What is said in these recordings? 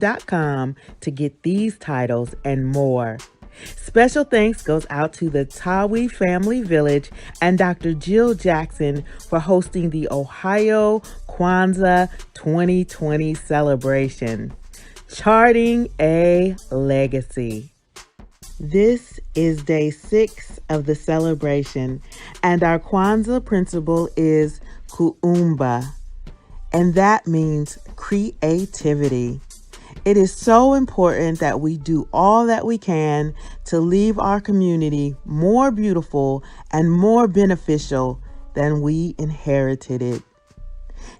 to get these titles and more. Special thanks goes out to the Tawi Family Village and Dr. Jill Jackson for hosting the Ohio Kwanzaa 2020 celebration. Charting a legacy. This is day 6 of the celebration, and our Kwanzaa principle is Kuumba, and that means creativity. It is so important that we do all that we can to leave our community more beautiful and more beneficial than we inherited it.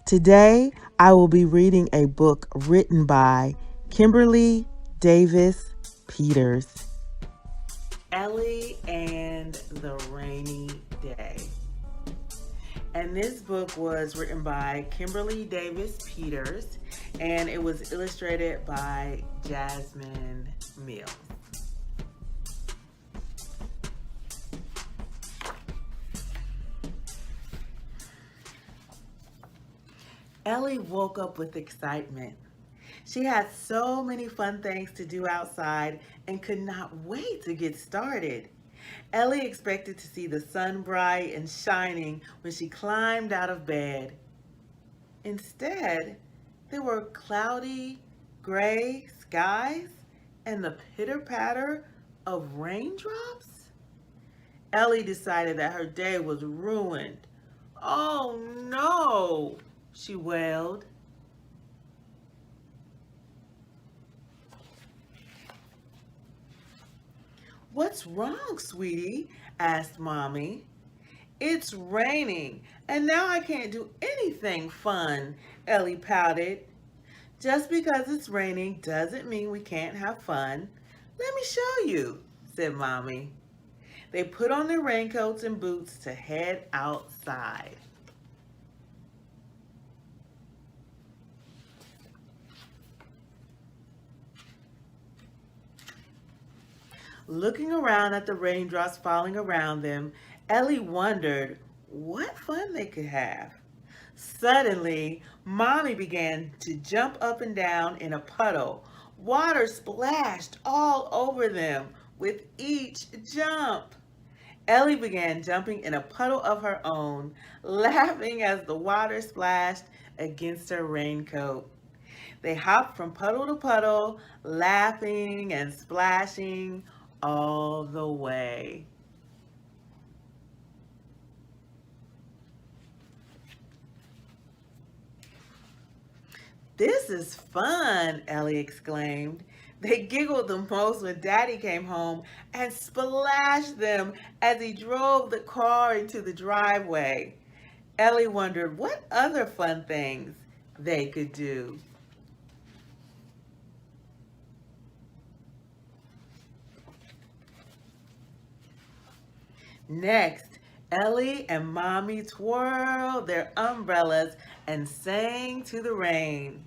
Today, I will be reading a book written by Kimberly Davis Peters. Ellie and the Rainy Day. And this book was written by Kimberly Davis Peters, and it was illustrated by Jasmine Mills. Ellie woke up with excitement. She had so many fun things to do outside and could not wait to get started. Ellie expected to see the sun bright and shining when she climbed out of bed. Instead, there were cloudy, gray skies and the pitter-patter of raindrops. Ellie decided that her day was ruined. "Oh no," she wailed. "What's wrong, sweetie?" asked Mommy. "It's raining, and now I can't do anything fun," Ellie pouted. "Just because it's raining doesn't mean we can't have fun. Let me show you," said Mommy. They put on their raincoats and boots to head outside. Looking around at the raindrops falling around them, Ellie wondered what fun they could have. Suddenly, Mommy began to jump up and down in a puddle. Water splashed all over them with each jump. Ellie began jumping in a puddle of her own, laughing as the water splashed against her raincoat. They hopped from puddle to puddle, laughing and splashing all the way. "This is fun," Ellie exclaimed. They giggled the most when Daddy came home and splashed them as he drove the car into the driveway. Ellie wondered what other fun things they could do. Next, Ellie and Mommy twirled their umbrellas and sang to the rain.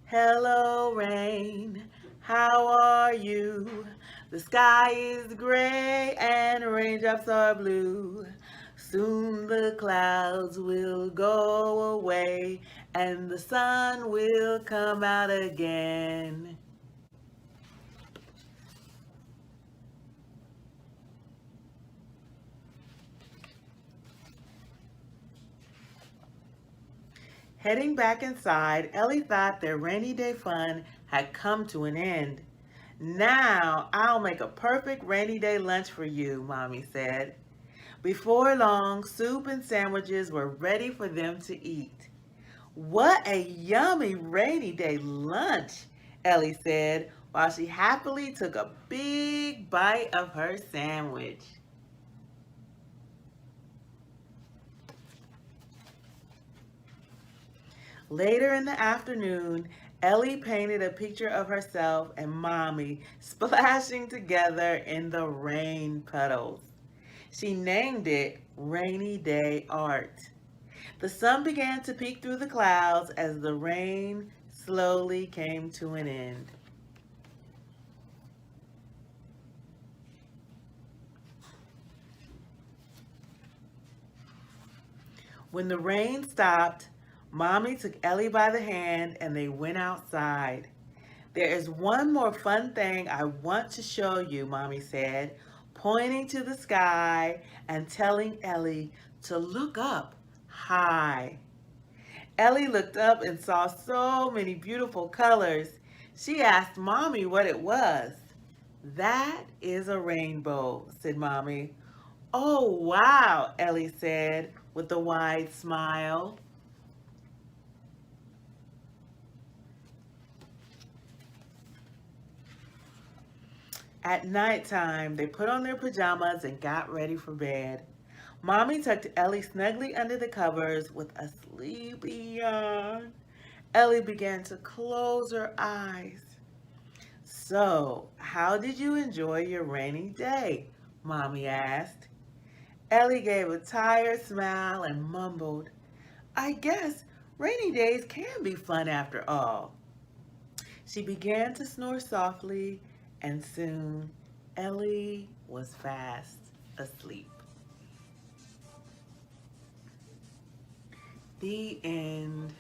"Hello, rain, how are you? The sky is gray and raindrops are blue. Soon the clouds will go away and the sun will come out again." Heading back inside, Ellie thought their rainy day fun had come to an end. "Now I'll make a perfect rainy day lunch for you," Mommy said. Before long, soup and sandwiches were ready for them to eat. "What a yummy rainy day lunch," Ellie said while she happily took a big bite of her sandwich. Later in the afternoon, Ellie painted a picture of herself and Mommy splashing together in the rain puddles. She named it Rainy Day Art. The sun began to peek through the clouds as the rain slowly came to an end. When the rain stopped, Mommy took Ellie by the hand and they went outside. There is one more fun thing I want to show you, Mommy said, pointing to the sky and telling Ellie to look up high. Ellie looked up and saw so many beautiful colors. She asked Mommy what it was. That is a rainbow, said Mommy. Oh, wow, Ellie said with a wide smile. At nighttime, they put on their pajamas and got ready for bed. Mommy tucked Ellie snugly under the covers with a sleepy yawn. Ellie began to close her eyes. So, how did you enjoy your rainy day? Mommy asked. Ellie gave a tired smile and mumbled, I guess rainy days can be fun after all. She began to snore softly, and soon Ellie was fast asleep. The end.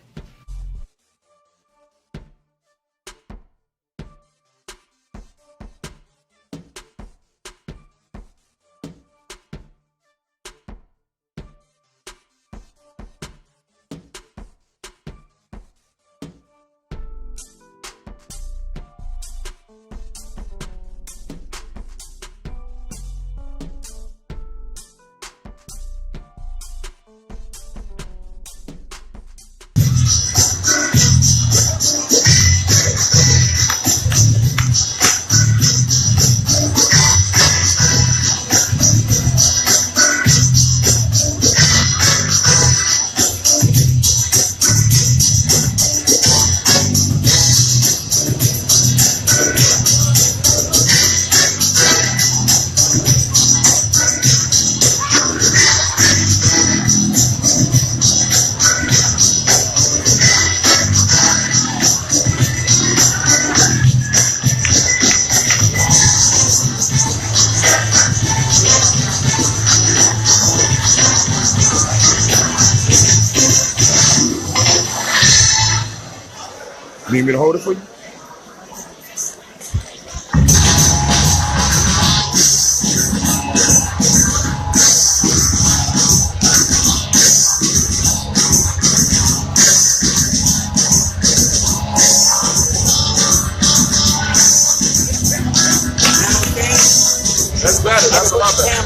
Need me to hold it for you? That's better. That's a lot better.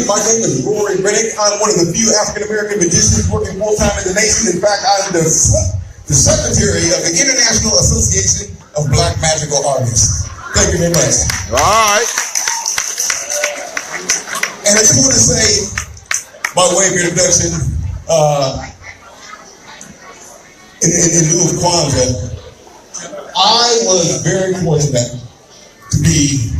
My name is Rory Reddick. I'm one of the few African-American magicians working full-time in the nation. In fact, I'm the secretary of the International Association of Black Magical Artists. Thank you very much. All right. And I just want to say, by way of introduction, in lieu of Kwanzaa, I was very fortunate to be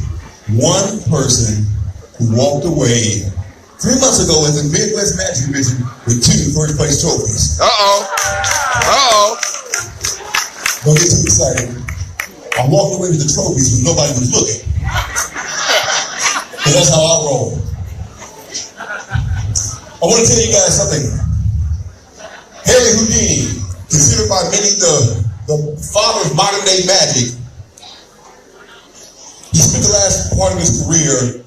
one person who walked away 3 months ago in the Midwest Magic Division with 2 first place trophies. Don't get too excited. I walked away with the trophies when nobody was looking. Because that's how I roll. I want to tell you guys something. Harry Houdini, considered by many the father of modern day magic, he spent the last part of his career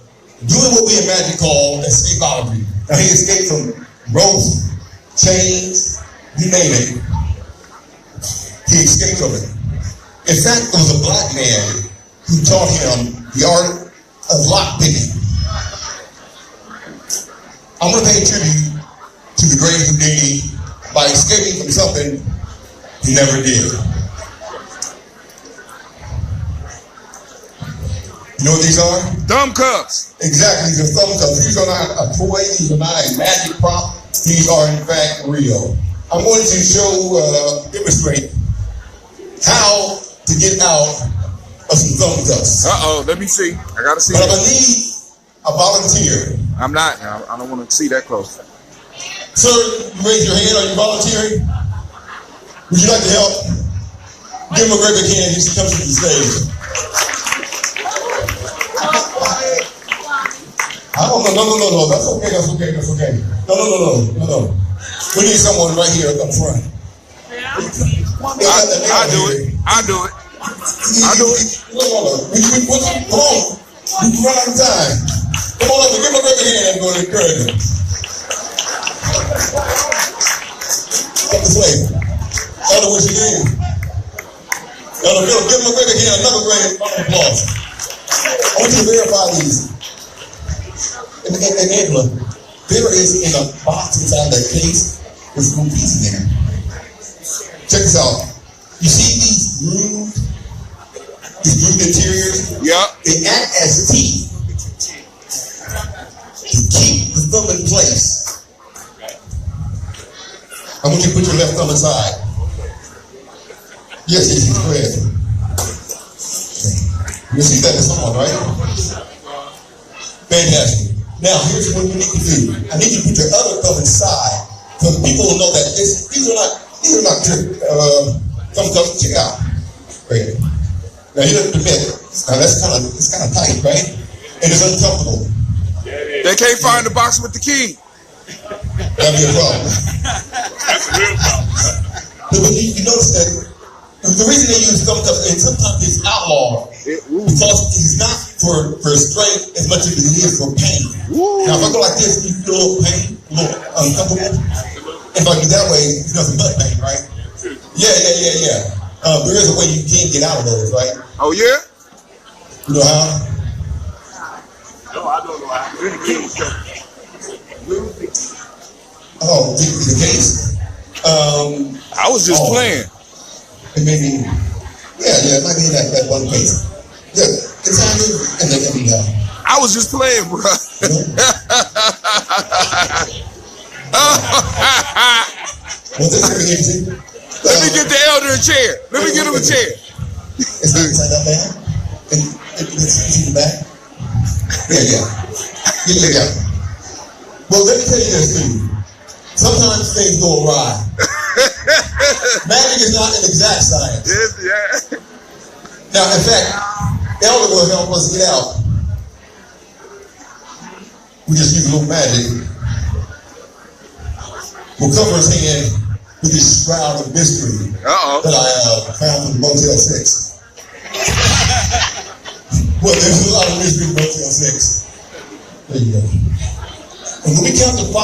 doing what we in magic call escapology. Now he escaped from ropes, chains, you name it. He escaped from it. In fact, there was a black man who taught him the art of lockpicking. I'm going to pay tribute to the great Houdini by escaping from something he never did. You know what these are? Thumb cups. Exactly, these are thumb cups. These are not a toy, these are not a magic prop. These are in fact real. I'm going to demonstrate how to get out of some thumb cups. Let me see. I gotta see. But I'm going to need a volunteer. I'm not. I don't want to see that close. Sir, you raise your hand. Are you volunteering? Would you like to help? Give him a great big hand. He comes to the stage. No. That's okay. No. We need someone right here up front. I do it. No. Come on. We run out of time. Come on up and give him a great big hand. I'm going to encourage him. Up this way. Elder, what's your name? Elder Bill, give him a great big hand. Another great round of applause. I want you to verify these. And Angela, there is in a box inside that case, there's some pieces in there. Check this out. You see these grooved interiors? Yeah. They act as teeth to keep the thumb in place. I want you to put your left thumb aside. Yes, go ahead. You see that in someone, right? Fantastic. Now, here's what you need to do. I need you to put your other thumb inside so people will know that these are not thumb cups. Check it out. Right. Now, here's the bit. Now, it's kind of tight, right? And it's uncomfortable. They can't find the box with the key. That'd be a problem. That's a real problem. But you notice that the reason they use thumb cups, and sometimes it's outlawed, because it's not for strength as much as it is for pain. Now, if I go like this, you feel a little pain, a little uncomfortable. If I do that way, it's nothing but pain, right? Yeah. There is a way you can get out of those, right? Oh, yeah? You know how? No, I don't know how. Oh, the case? I was just playing. It may be, it might be that one case. Yeah, it's and I was just playing, bro. Well, this is very interesting. Let me get the elder a chair. Let me get him a chair. It's not inside that bag? It's in the back? Yeah. Well, let me tell you this too. Sometimes things go awry. Magic is not an exact science. Yes, yeah. Now, in fact, Elder will help us get out. We just use a little magic. We'll cover his hand with this shroud of mystery that I found in Motel 6. Well, there's a lot of mystery in Motel 6. There you go. And when we count to 5,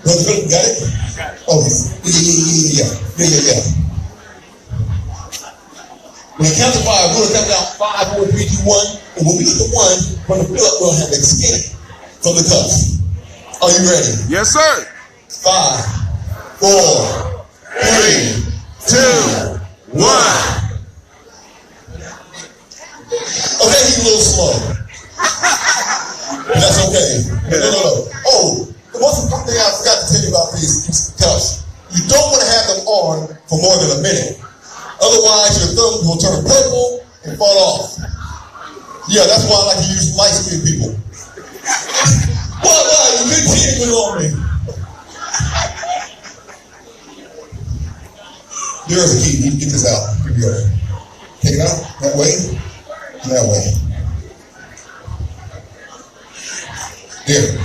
Brother Philip, got it? Oh, yeah. When I count to 5, we're going to count down 5, 4, 3, 2, 1. And when we get to 1, Brother Philip will have escaped from the cups. Are you ready? Yes, sir. 5, 4, 3, 2, 1. Okay, he's a little slow. That's okay. No. Oh, one thing I forgot to tell you about these cups. You don't want to have them on for more than a minute. Otherwise, your thumbs will turn purple and fall off. Yeah, that's why I like to use light-skinned people. Why? You been teasing on me. There's a key. You need to get this out. Here we go. Take it out. That way. That way. There.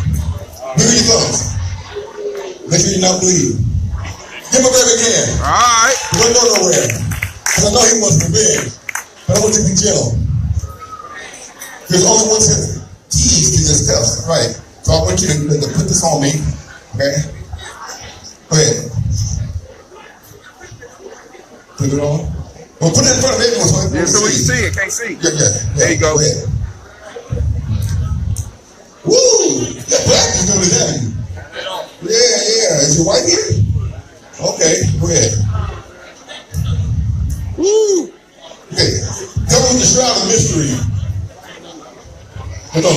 Look at your thumbs. Make sure you're not bleeding. Give him a baby again. All right. You won't go nowhere. Because I know he wants revenge. But I want you to be gentle. There's only one set of keys to this cuff. Right. So I want you to put this on me. Okay? Go ahead. Put it on. Well, put it in front of everyone so Yeah, so we can see it. Can't see. Yeah. There you go. Go ahead. Woo! That black is gonna be heavy. Yeah. Is your wife here? Okay, go ahead. Woo! Okay. Come with the shroud of mystery. No.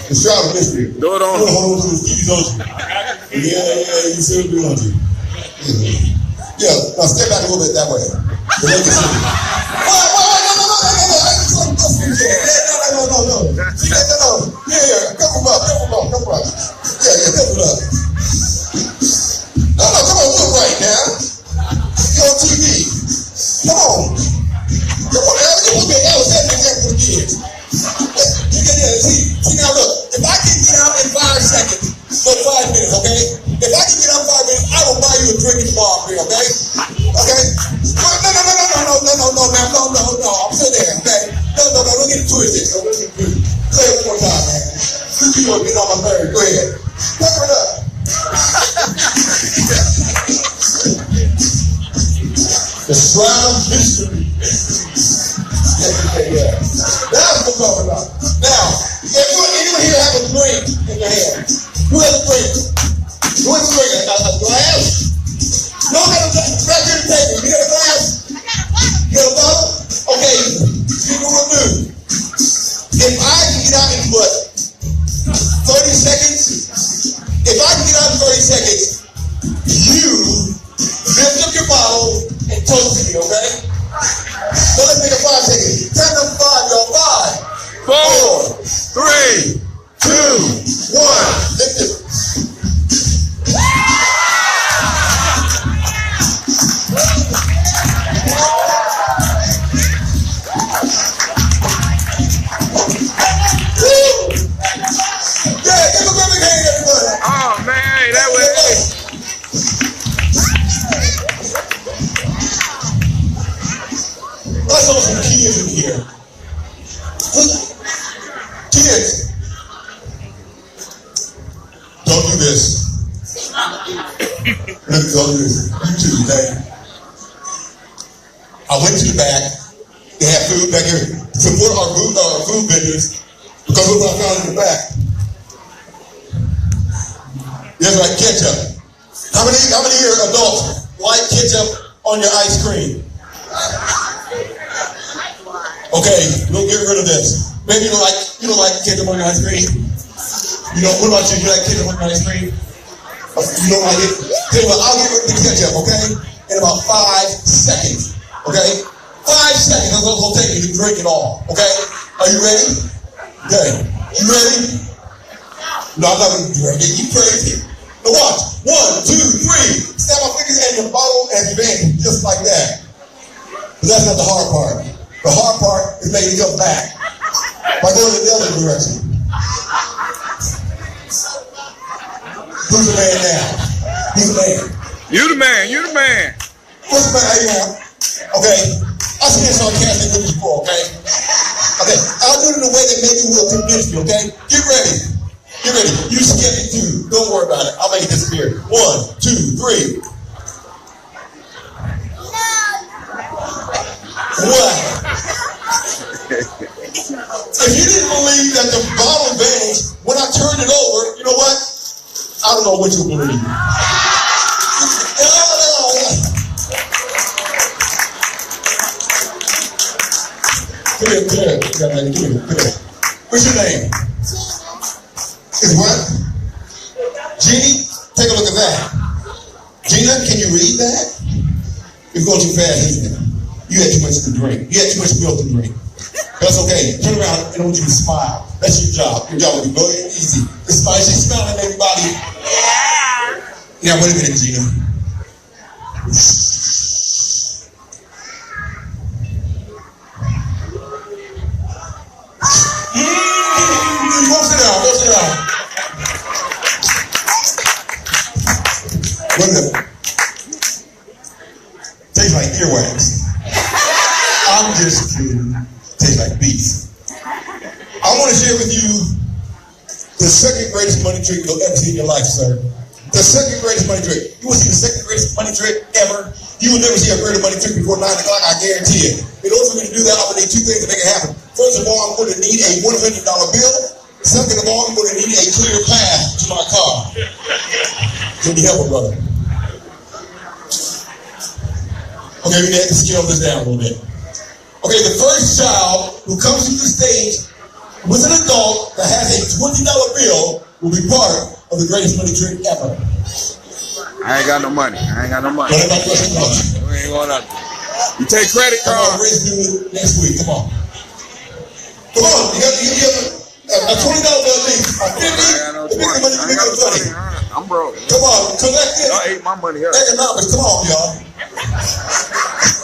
The shroud of mystery. Do it on. Hold on to the keys, don't you? Yeah, you should do, don't you? Yeah, now step back a little bit that way. So they can see. No. See that? No. Yeah. Cover them up. Yeah, cover it up. No, come on, do it right now. You're on TV. Come on. You want to that was that for the kids. You get there. See now look, if I can get out in 5 seconds, for 5 minutes, okay? If I can get out in 5 minutes, I will buy you a drink tomorrow, okay? Okay? No, ma'am. No. I'm still there, okay? No, don't get it twisted. Say it one more time, man. You want to get on my nerves. Go ahead. Cover it up. The shroud of mystery. Yeah. That's what I'm talking about. Now, if anyone here have a drink in your hand, who has a drink? Who has a drink? A glass? No, I got a glass. Right here at the table. You got a glass? You got a bottle? Okay, you know what to do. If I can get out in what? 30 seconds? If I can get out in 30 seconds, you lift up your bottle and toast me, okay? So let's make it 5 seconds. Count up 5, y'all. 5, 4, 3, 2, 1. Lift it. I saw some kids in here. Kids, don't do this. Don't do this. You too, okay? I went to the back. They have food back here. Support our food vendors because look what I found in the back. There's like ketchup. How many here adults like ketchup on your ice cream? Okay, we'll get rid of this. Maybe you don't like ketchup on your ice cream. What about you? You like ketchup on your ice cream? You don't like it? Tell you what, I'll get rid of the ketchup, okay? In about 5 seconds. Okay? 5 seconds. I'm gonna take you to drink it all. Okay? Are you ready? Okay. You ready? No, I'm not gonna do it. You crazy. Now watch. 1, 2, 3. Snap my fingers and your bottle and bang, just like that. But that's not the hard part. The hard part is making it come back by going in the other direction. Who's the man now? Who's the man? You the man. Who's the man? How you want? Okay. I've seen sarcastic with you before, okay? Okay. I'll do it in a way that maybe will convince you, okay? Get ready. You skeptic too. Don't worry about it. I'll make it disappear. 1, 2, 3. What? If you didn't believe that the bottle vanished when I turned it over, you know what? I don't know what you believe. Come here. Come here. What's your name? Is what? Jeannie? Take a look at that. Gina, can you read that? It's going too fast, isn't it? You had too much to drink. You had too much milk to drink. That's okay. Turn around and I want you to smile. That's your job. Your job will be very easy. It's fine. She's smiling at everybody. Yeah. Now, wait a minute, Gina. Go sit down. Wait a minute. Tastes like earwax. I'm just kidding. Tastes like beef. I want to share with you the second greatest money trick you'll ever see in your life, sir. The second greatest money trick. You will see the second greatest money trick ever. You will never see a greater money trick before 9 o'clock, I guarantee it. In order for me to do that, I'm going to need two things to make it happen. First of all, I'm going to need a $100 bill. Second of all, I'm going to need a clear path to my car. Can you help me, brother? Okay, we need to scale this down a little bit. Okay, the first child who comes to the stage with an adult that has a $20 bill will be part of the greatest money trick ever. I ain't got no money. What about question number? We ain't going up. You take credit Come on, card. raise do it next week. Come on. Come on, you got a $20 bill least. A 50, the bigger money, the bigger the money. I'm broke. Come on, collect it. Y'all ate my money up. Economics, come on, y'all.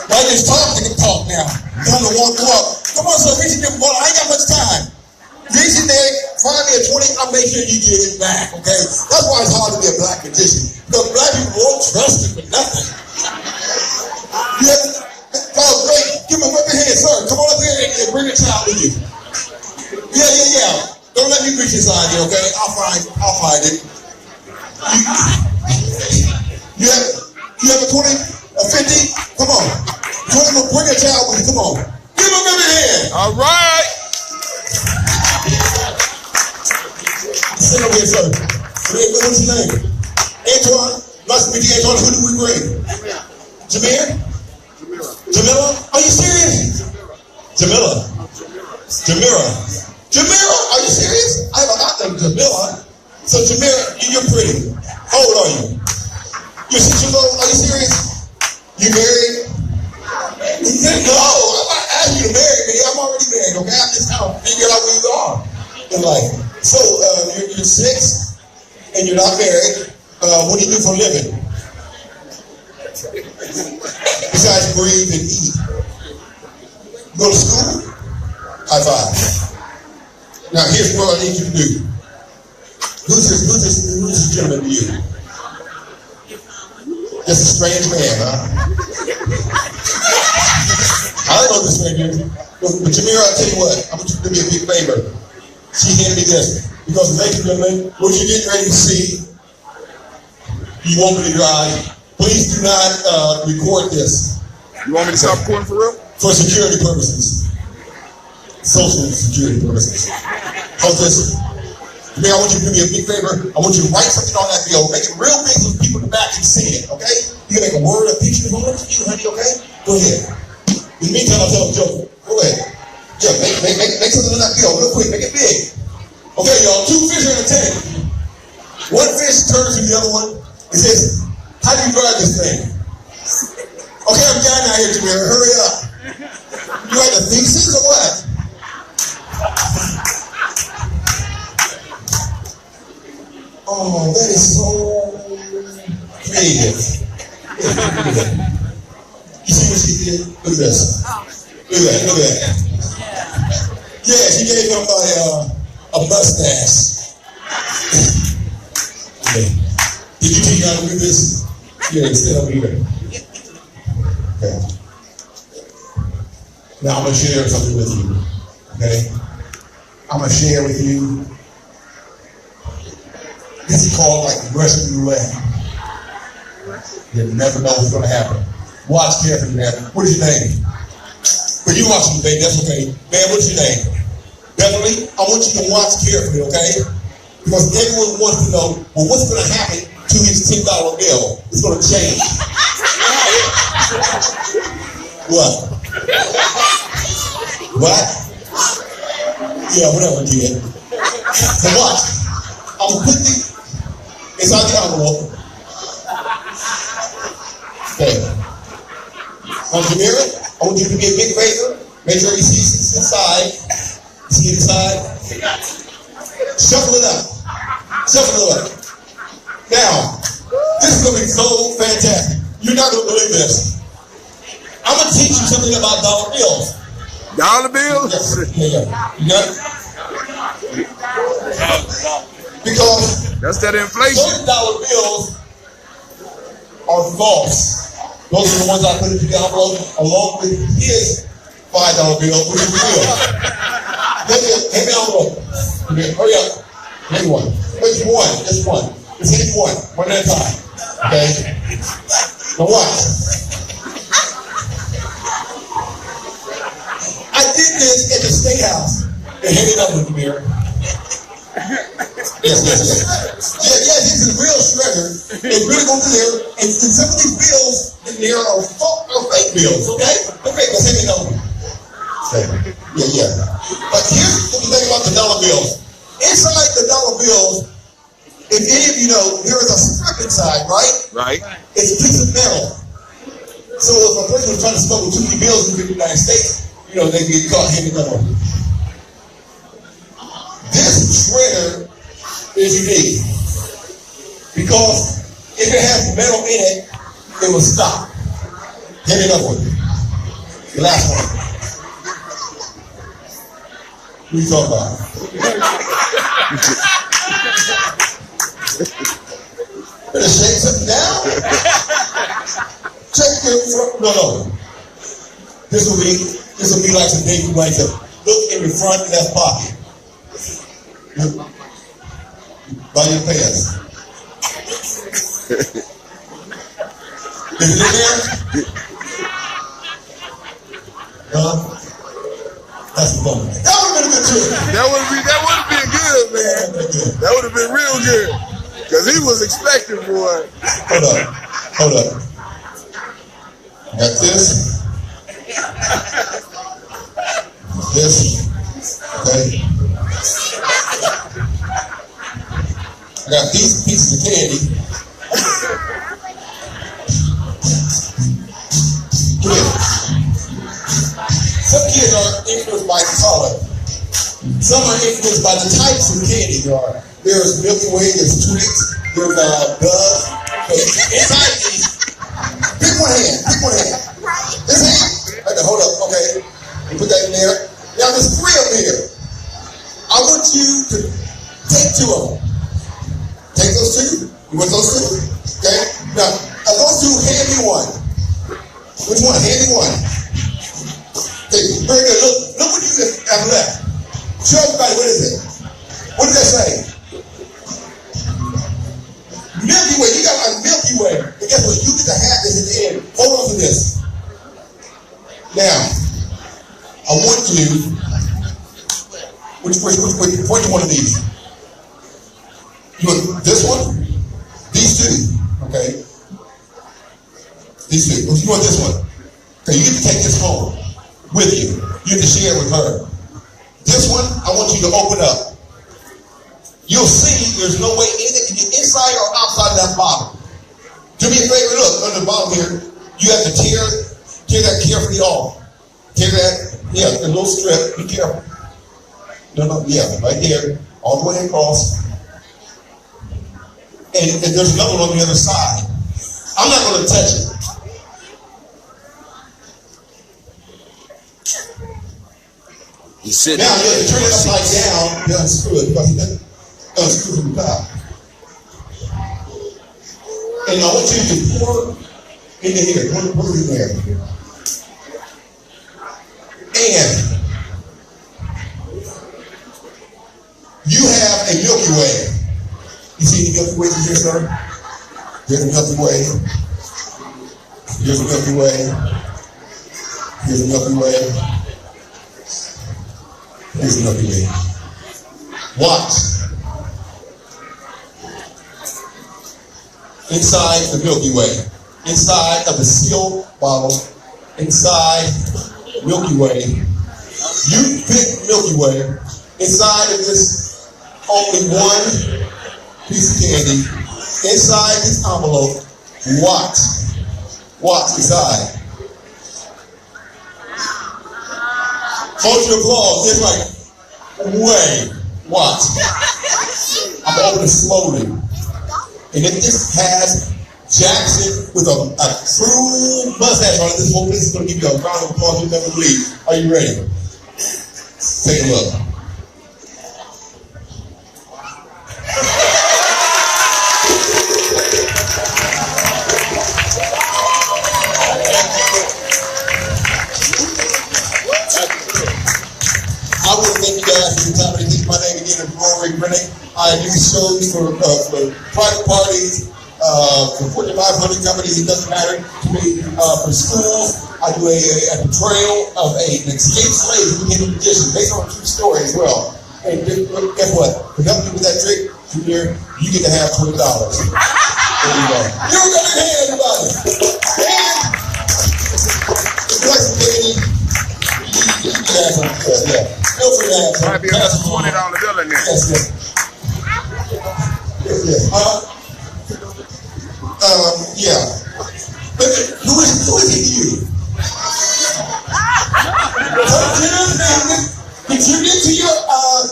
Why you talk now? Time to walk up. Come on, sir, reach in your wallet. I ain't got much time. Reach in there, find me a 20, I'll make sure you get it back, okay? That's why it's hard to be a black magician. Because black people won't trust you for nothing. Oh, great. Give me a whip hand, sir. Come on up here and bring a child with you. Yeah. Don't let me reach inside here, okay? I'll find it. You have a 20, a 50? Come on. 20, bring a child with you. Come on. Give him a hand. All right. Sit over here, sir. What's your name? Antoine. Nice to meet you, Antoine. Who do we bring? Jameer? Jamila? Are you serious? Jamila. Are you serious? I have a hot name, Jamila. So, Jamila, you're pretty. How old are you? You're 6 years old? Are you serious? You married? No, I'm not asking you to marry me. I'm already married, okay? I'm just trying to figure out where you are in life. So, you're 6 and you're not married. What do you do for a living? Besides breathe and eat. You go to school? High five. Now here's what I need you to do. Who's this gentleman to you? Just a strange man, huh? I don't know this man is. But Jamira, I'll tell you what, I want you to do me a big favor. She handed me this. Because ladies and gentlemen, what you're getting ready to see, you won't believe your eyes. Please do not record this. You want me to stop recording for real? For security purposes. Social security purposes. How's this? Man, I want you to do me a big favor. I want you to write something on that bill. Make it real big so people in the back can see it, okay? You can make a word, a picture of it for you, honey, okay? Go ahead. In the meantime, I'll tell a joke. Go ahead. Yeah, make something on that bill real quick. Make it big. Okay, y'all. 2 fish in a tank. One fish turns to the other one and says, how do you drive this thing? Okay, I'm dying out here, Jamira. Hurry up. You write a thesis or what? Oh, that is so creative. You see what she did? Look at this. Look at that. Yeah, she gave him a mustache. Okay. Did you teach how to do this? Yeah, sit over here. Okay. Now I'm going to share something with you. Okay? I'm going to share with you. This is called like Russian roulette. You never know what's going to happen. Watch carefully, man. What is your name? But you watching the baby, that's okay. Man, what's your name? Beverly, I want you to watch carefully, okay? Because everyone wants to know, well, what's going to happen to his $10 bill? It's going to change. What? What? Yeah, whatever, kid. So watch. I'm going to put the inside the envelope. Okay. On the mirror, I want you to be a big favor. Make sure you see this inside. See it inside. Shuffle it up. Shuffle it up. Now, this is going to be so fantastic. You're not going to believe this. I'm going to teach you something about dollar bills. Dollar bills? Yes. Yeah. You got it? Because That's that inflation. certain dollar bills are false. Those are the ones I put into the envelope along with his $5 bill, which is real. Hand me the envelope. Hurry up. Take one. Which one? Just one. Just hit one. One at a time. Okay? Now watch. I did this at the State House. They handed up with the mirror. Yes. Yeah, this is a real shredder. It's really going to be there. And some of these bills in there are fake bills, okay? Okay, let's hand me another one. Okay. Yeah. But here's what the thing about the dollar bills. Inside the dollar bills, if any of you know, there is a strip inside, right? Right. It's a piece of metal. So if a person was trying to smuggle too many bills into the United States, you know, they get caught handing them over. This shredder is unique because if it has metal in it, it will stop. Hand me another one. The last one. What are you talking about? Better shake something down? Check your front. No. This will be like some David Blanket. Look in the front left pocket. By your pants. Is it in there? That's the bummer. That would have been a good trick. That would have been good, man. That would have been real good. Because he was expecting for it. Hold up. Got this. This. Okay. I got these pieces of candy. Here. Some kids are influenced by color. Some are influenced by the types of candy there are. There's Milky Way, there's Twix, there's Dove. Inside these, pick one hand. This hand? Right there, hold up, okay. You put that in there. Now there's 3 of them here. I want you to take 2 of them. Take those 2. You want those 2? Okay? Now, of those 2, hand me one. Which one? Hand me one. Okay, very good. Look what you have left. Show everybody, what is it? What does that say? Milky Way. You got a Milky Way. And guess what? You get to have this at the end. Hold on to this. Now, I want you, which one of these? You want this one? These 2, okay? These 2. You want this one? Okay, you get to take this home with you. You get to share it with her. This one, I want you to open up. You'll see there's no way in it can get inside or outside of that bottle. Do me a favor, look, under the bottom here, you have to tear that carefully off. Tear that, the little strip, be careful. Right there, all the way across. And there's another one on the other side. I'm not going to touch it. He's sitting now you have to turn it upside down and unscrew it because it unscrew from the top. And I want you to pour into here. Pour it in there. And you have a Milky Way. You see the Milky Way here, sir? Here's a Milky Way. Here's a Milky Way. Here's a Milky Way. Here's a Milky Way. Watch. inside the Milky Way, inside of the sealed bottle, inside Milky Way. You pick Milky Way. Inside of this, only one piece of candy. Inside this envelope, what's inside? Hold your applause. It's like, way, what? I'm going to open it slowly. And if this has Jackson with a true mustache on it, this whole place is going to give you a round of applause you'll never believe. Are you ready? Take a look. I want to thank you guys for your time. I think my name again is Rory Rennick. I do shows for private parties, for Fortune 500 companies. It doesn't matter to me. For schools, I do a portrayal of an escaped slave who became a magician based on a true story as well. And guess what? For helping you with that trick, Junior, you get to have $20. There you go. You're going to hand everybody. And Flex Lady. Yeah. Feel free to have Might be another $20 bill in there. Yes. Yeah. But who is it you? Contribute to your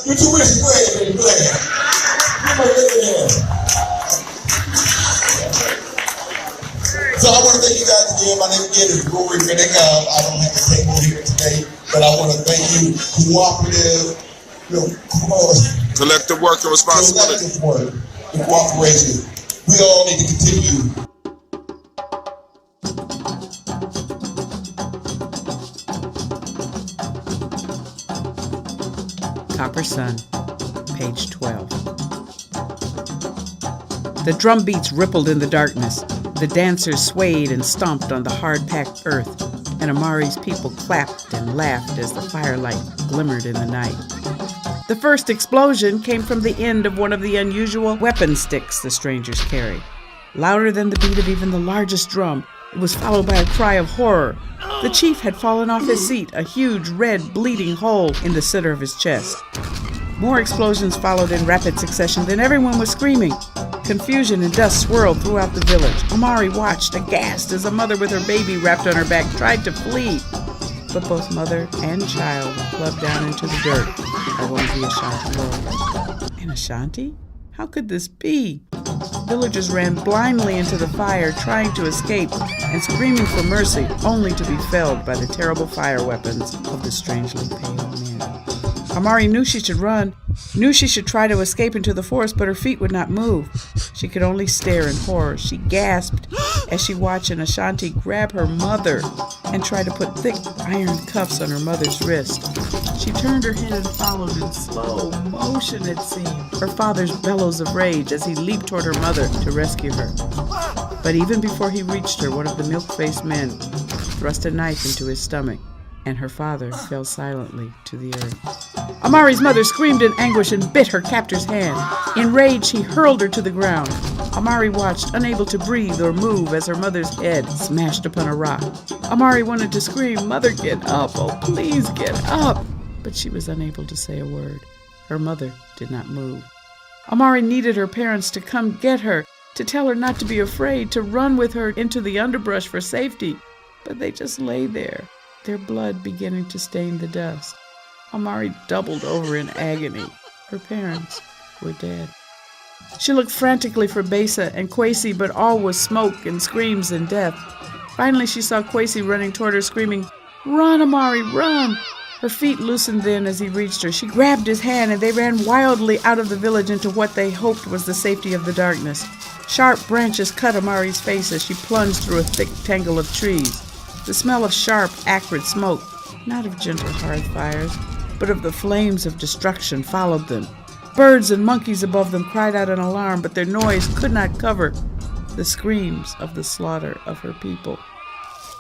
tuition. Go ahead, go ahead. So I want to thank you guys again. My name again is Rory Rennick. I don't have a table here today, but I want to thank you, cooperative, Collective work and responsibility. collective work and cooperation. We all need to continue. Copper Sun, page 12. The drum beats rippled in the darkness. The dancers swayed and stomped on the hard-packed earth, and Amari's people clapped and laughed as the firelight glimmered in the night. The first explosion came from the end of one of the unusual weapon sticks the strangers carried. Louder than the beat of even the largest drum, it was followed by a cry of horror. The chief had fallen off his seat, a huge red bleeding hole in the center of his chest. More explosions followed in rapid succession, then everyone was screaming. Confusion and dust swirled throughout the village. Amari watched, aghast, as a mother with her baby wrapped on her back tried to flee. But both mother and child plugged down into the dirt by one of the Ashanti warriors. An Ashanti? How could this be? Villagers ran blindly into the fire, trying to escape and screaming for mercy, only to be felled by the terrible fire weapons of the strangely pale men. Amari knew she should run, knew she should try to escape into the forest, but her feet would not move. She could only stare in horror. She gasped as she watched an Ashanti grab her mother and try to put thick iron cuffs on her mother's wrist. She turned her head and followed in slow motion, it seemed, her father's bellows of rage as he leaped toward her mother to rescue her. But even before he reached her, one of the milk-faced men thrust a knife into his stomach, and her father fell silently to the earth. Amari's mother screamed in anguish and bit her captor's hand. In rage, he hurled her to the ground. Amari watched, unable to breathe or move, as her mother's head smashed upon a rock. Amari wanted to scream, "Mother, get up! Oh, please get up!" But she was unable to say a word. Her mother did not move. Amari needed her parents to come get her, to tell her not to be afraid, to run with her into the underbrush for safety. But they just lay there, their blood beginning to stain the dust. Amari doubled over in agony. Her parents were dead. She looked frantically for Besa and Kwesi, but all was smoke and screams and death. Finally, she saw Kwesi running toward her, screaming, "Run, Amari, run!" Her feet loosened then as he reached her. She grabbed his hand, and they ran wildly out of the village into what they hoped was the safety of the darkness. Sharp branches cut Amari's face as she plunged through a thick tangle of trees. The smell of sharp, acrid smoke, not of gentle hearth fires, but of the flames of destruction, followed them. Birds and monkeys above them cried out in alarm, but their noise could not cover the screams of the slaughter of her people.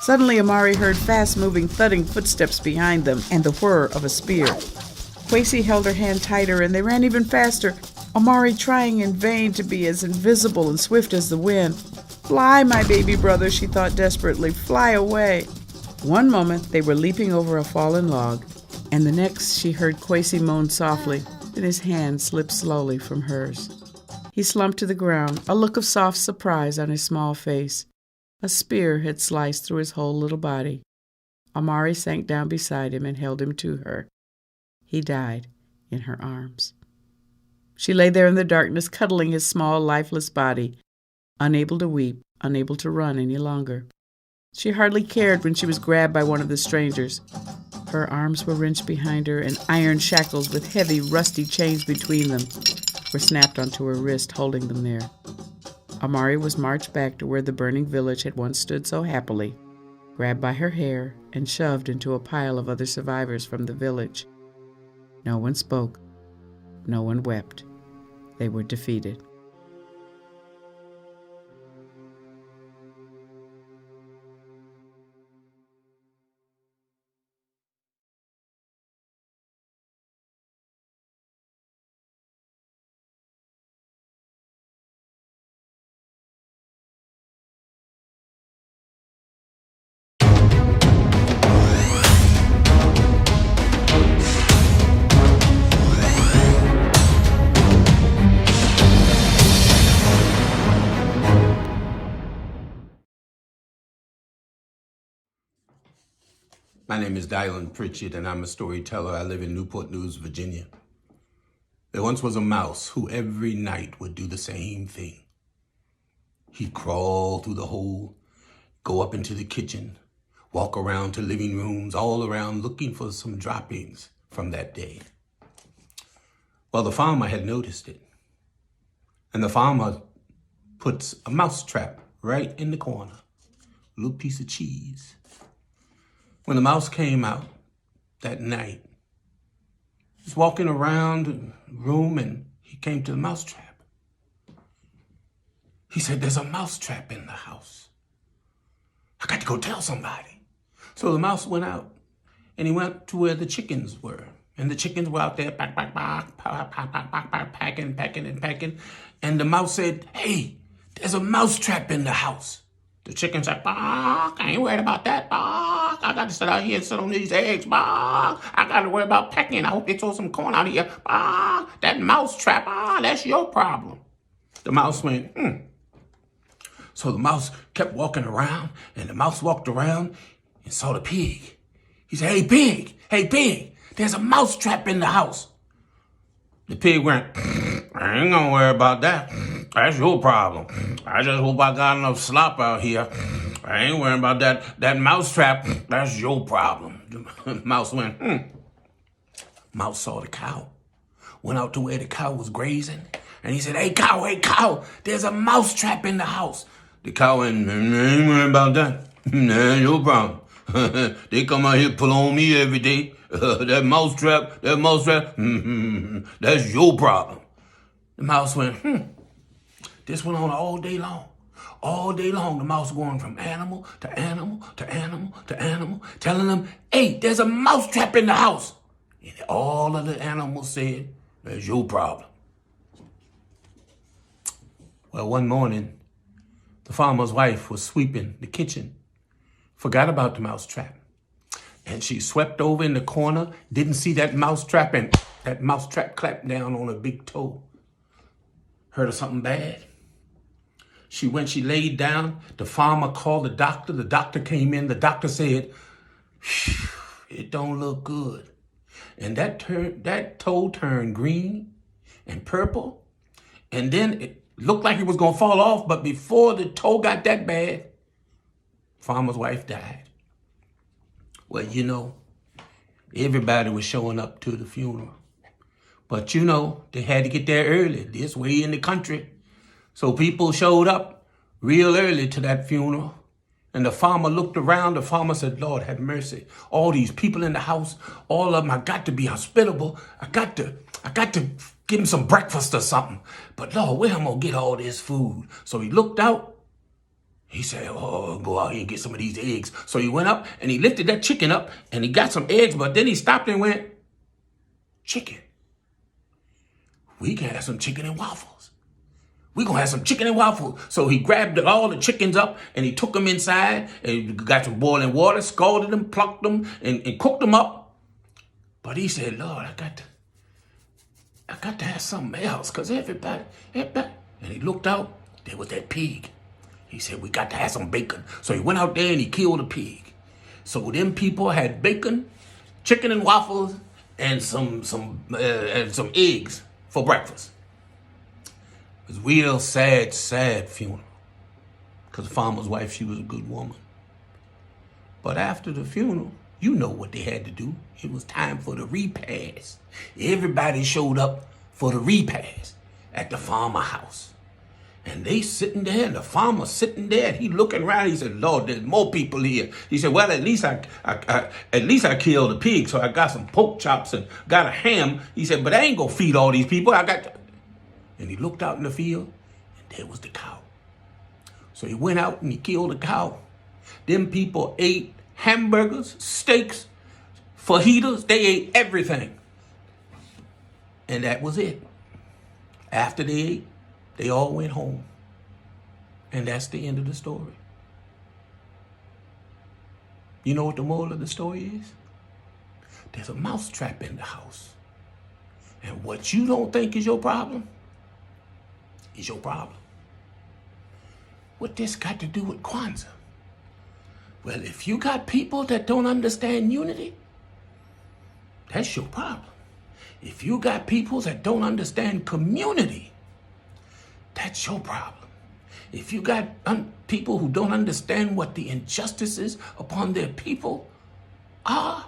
Suddenly, Amari heard fast-moving, thudding footsteps behind them and the whir of a spear. Kwesi held her hand tighter, and they ran even faster. Amari trying in vain to be as invisible and swift as the wind. Fly, my baby brother, she thought desperately. Fly away. One moment they were leaping over a fallen log, and the next she heard Kwesi moan softly, then his hand slipped slowly from hers. He slumped to the ground, a look of soft surprise on his small face. A spear had sliced through his whole little body. Amari sank down beside him and held him to her. He died in her arms. She lay there in the darkness, cuddling his small, lifeless body, unable to weep, unable to run any longer. She hardly cared when she was grabbed by one of the strangers. Her arms were wrenched behind her, and iron shackles with heavy, rusty chains between them were snapped onto her wrist, holding them there. Amari was marched back to where the burning village had once stood so happily, grabbed by her hair and shoved into a pile of other survivors from the village. No one spoke. No one wept. They were defeated. My name is Dylan Pritchett, and I'm a storyteller. I live in Newport News, Virginia. There once was a mouse who every night would do the same thing. He'd crawl through the hole, go up into the kitchen, walk around to living rooms, all around looking for some droppings from that day. Well, the farmer had noticed it, and the farmer puts a mouse trap right in the corner, a little piece of cheese. When the mouse came out that night, he was walking around the room and he came to the mouse trap. He said, "There's a mouse trap in the house. I got to go tell somebody." So the mouse went out and he went to where the chickens were. And the chickens were out there packing. And the mouse said, "Hey, there's a mouse trap in the house." The chicken said, "I ain't worried about that, I got to sit out here and sit on these eggs, I got to worry about pecking. I hope they throw some corn out here. That mouse trap, that's your problem." The mouse went, So the mouse kept walking around, and the mouse walked around and saw the pig. He said, hey, pig, there's a mouse trap in the house." The pig went, "I ain't gonna worry about that. That's your problem. I just hope I got enough slop out here. I ain't worrying about that. That mouse trap, that's your problem." The mouse went, Mouse saw the cow, went out to where the cow was grazing, and he said, hey, cow, there's a mouse trap in the house." The cow went, "I ain't worrying about that. That's your problem. They come out here, pull on me every day. That mouse trap, that's your problem." The mouse went, This went on all day long. All day long, the mouse going from animal to animal to animal to animal, telling them, "Hey, there's a mouse trap in the house." And all of the animals said, "That's your problem." Well, one morning, the farmer's wife was sweeping the kitchen, forgot about the mouse trap. And she swept over in the corner, didn't see that mouse trap, and that mouse trap clapped down on her big toe. Heard of something bad? She laid down. The farmer called the doctor. The doctor came in. The doctor said, "It don't look good." And that toe turned green and purple. And then it looked like it was going to fall off. But before the toe got that bad, farmer's wife died. Well, everybody was showing up to the funeral. But they had to get there early, this way in the country. So people showed up real early to that funeral. And the farmer looked around. The farmer said, "Lord, have mercy. All these people in the house, all of them, I got to be hospitable. I got to give them some breakfast or something. But Lord, where am I going to get all this food?" So he looked out. He said, "Oh, go out here and get some of these eggs." So he went up and he lifted that chicken up and he got some eggs. But then he stopped and went, "Chicken? we can have some chicken and waffles. We're going to have some chicken and waffles. So he grabbed all the chickens up and he took them inside and got some boiling water, scalded them, plucked them, and cooked them up. But he said, Lord, I got to have something else because everybody. And he looked out, there was that pig. He said, we got to have some bacon. So he went out there and he killed a pig. So them people had bacon, chicken and waffles, and some eggs for breakfast. It was a real sad funeral. Because the farmer's wife, she was a good woman. But after the funeral, you know what they had to do. It was time for the repast. Everybody showed up for the repast at the farmer house. And they sitting there, and the farmer sitting there, and he looking around. He said, Lord, there's more people here. He said, well, at least I killed a pig, so I got some pork chops and got a ham. He said, but I ain't gonna feed all these people. And he looked out in the field, and there was the cow. So he went out and he killed the cow. Them people ate hamburgers, steaks, fajitas. They ate everything. And that was it. After they ate, they all went home. And that's the end of the story. You know what the moral of the story is? There's a mousetrap in the house. And what you don't think is your problem is your problem. What this got to do with Kwanzaa? Well, if you got people that don't understand unity, that's your problem. If you got people that don't understand community, that's your problem. If you got people who don't understand what the injustices upon their people are,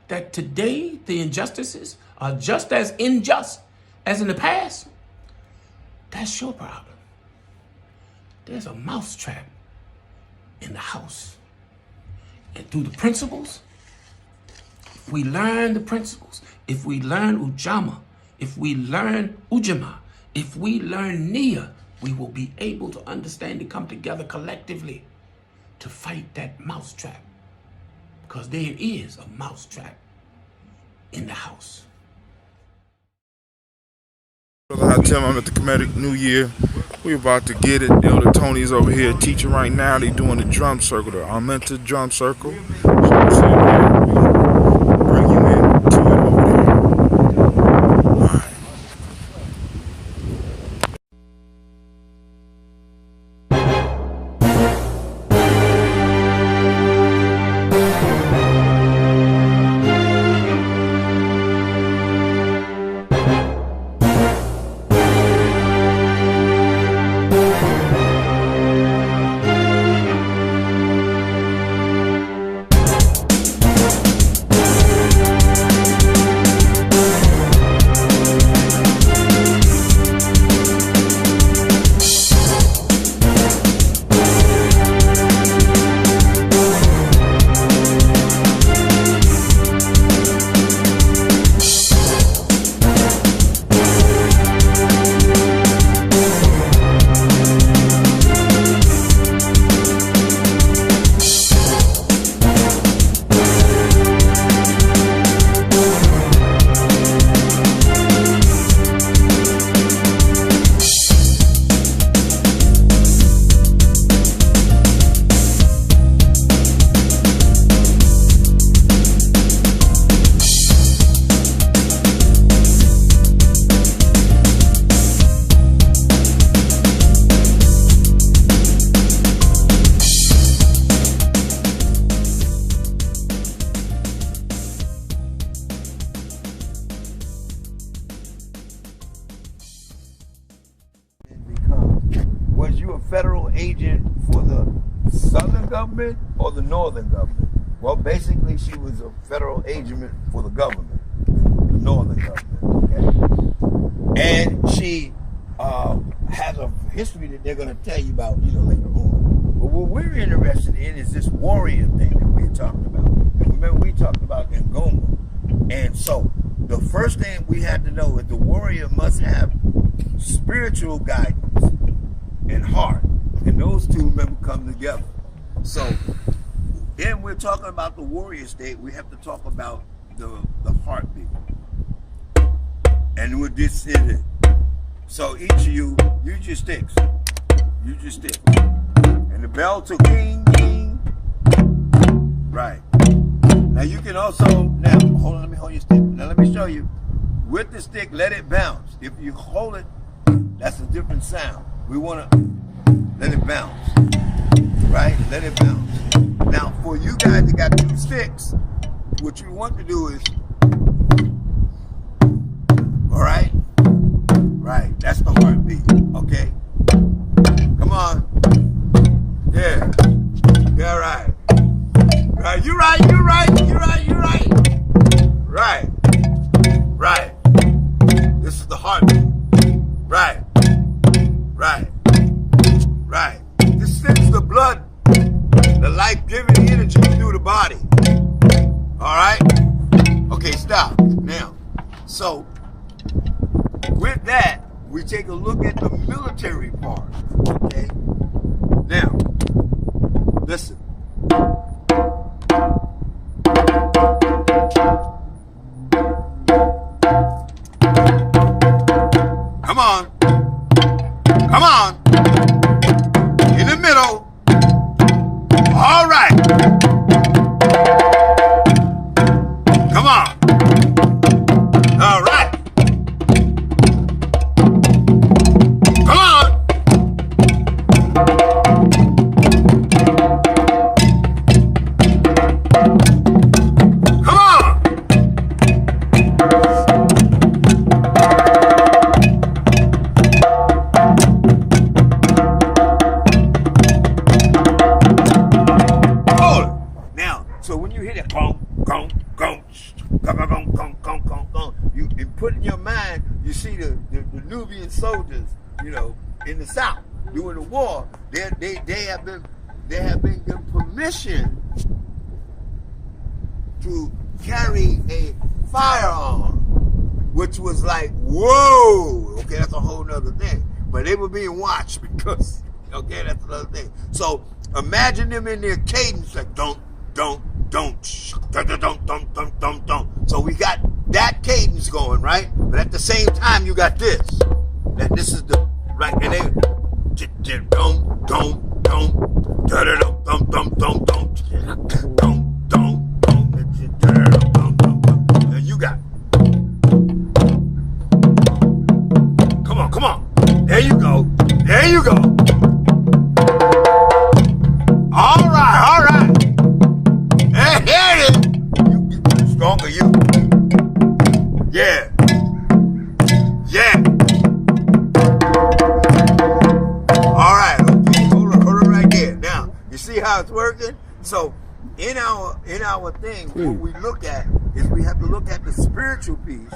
that today the injustices are just as unjust as in the past, that's your problem. There's a mousetrap in the house. And through the principles, if we learn the principles, if we learn Ujama, if we learn Ujama, if we learn Nia, we will be able to understand and come together collectively to fight that mousetrap. Because there is a mousetrap in the house. I tell them I'm at the Comedic New Year. We're about to get it. Elder Tony's over here teaching right now. They're doing the drum circle, the Armenta drum circle. So we'll bring you in to it over there. All right. Was you a federal agent for the Southern government or the Northern government? Well, basically, she was a federal agent for the government, the Northern government, okay? And she has a history that they're going to tell you about, later on. But what we're interested in is this warrior thing that we're talking about. And remember, we talked about Ngoma. And so, the first thing we had to know is the warrior must have spiritual guidance and heart. And those two, remember, come together. So, then we're talking about the warrior state. We have to talk about the heartbeat. And what this is it. So each of you, use your sticks. Use your sticks. And the bell to king, king. Right. Now you can also, now, hold on, let me hold your stick. Now let me show you. With the stick, let it bounce. If you hold it, that's a different sound. We want to let it bounce. Right? Let it bounce. Now, for you guys that got 2 sticks, what you want to do is, all right? Right, that's the heartbeat, okay? Come on. Yeah. Yeah, right. Right, you're right, you're right, you're right, you're right. Right. Right. This is the heartbeat. Right. Right. Right. This sends the blood, the life-giving energy through the body. All right? Okay, stop. Now, so, with that, we take a look at the military part, okay? Now, listen. Come on. Come on. In the middle. All right. Come on. All right. Come on. Come on. Hold it. Now, so when you hit it, gong, gong, gong, gong, gong, gong, gong, gong, gong, gong, you put in your mind, you see the Nubian soldiers, you know, in the South during the war, they have been given permission to carry a firearm, which was like, whoa, okay, that's a whole nother thing. But they were being watched because, okay, that's another thing. So imagine them in their cadence, like don't, don't, don't, don't, don't, don't, don't, don't, don't. So we got that cadence going, right? But at the same time, you got this. That this is the right, and they don't, don't, don't, don't, don't, don't, don't, don't, don't, don't. And you got. Come on, come on. There you go. There you go. All right, all right. Hey, here it is. You stronger, you. Yeah. Yeah. All right. Okay. Hold on right there. Now, you see how it's working? So, in our thing, what we look at is we have to look at the spiritual piece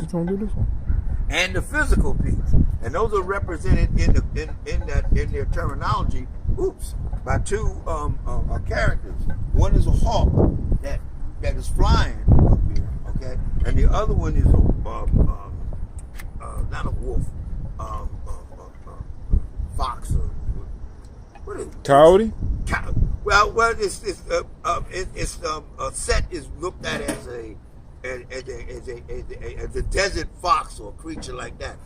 and the physical piece, and those are represented in their terminology. By 2 characters. One is a hawk that is flying up here, okay, and the other one is not a wolf, fox or what is it? Coyote? Well, it's set is looked at as a desert fox or a creature like that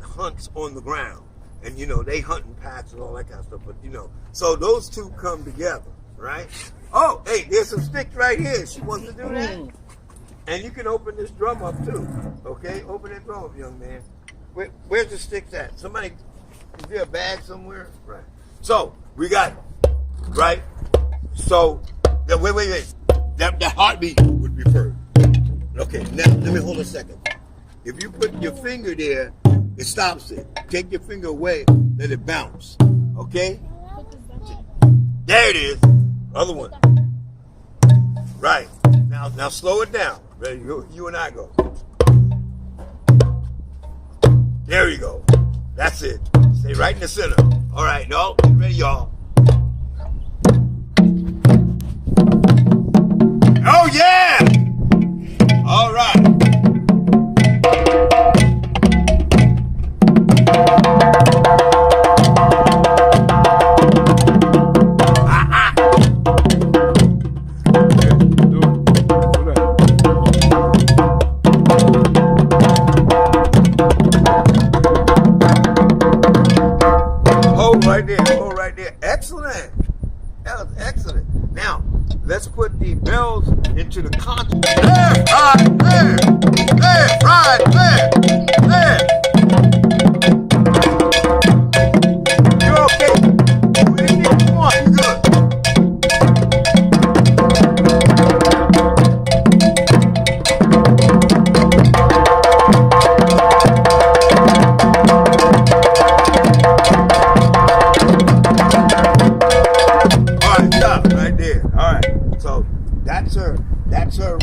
hunts on the ground, and you know they hunt in packs and all that kind of stuff. But you know, so those 2 come together, right? Oh, hey, there's some sticks right here. She wants to do that, and you can open this drum up too. Okay, open that drum up, young man. Where's the sticks at? Somebody, is there a bag somewhere? Right. So we got. Right? So, wait. That heartbeat would be first. Okay, now let me hold a second. If you put your finger there, it stops it. Take your finger away, let it bounce. Okay? There it is. Other one. Right. Now slow it down. Ready? You and I go. There you go. That's it. Stay right in the center. All right, no, ready, y'all. Oh, yeah! All right. Excellent. Now, let's put the bells into the concert. Left, right, left. You're okay. Do anything you want. You're good. That's her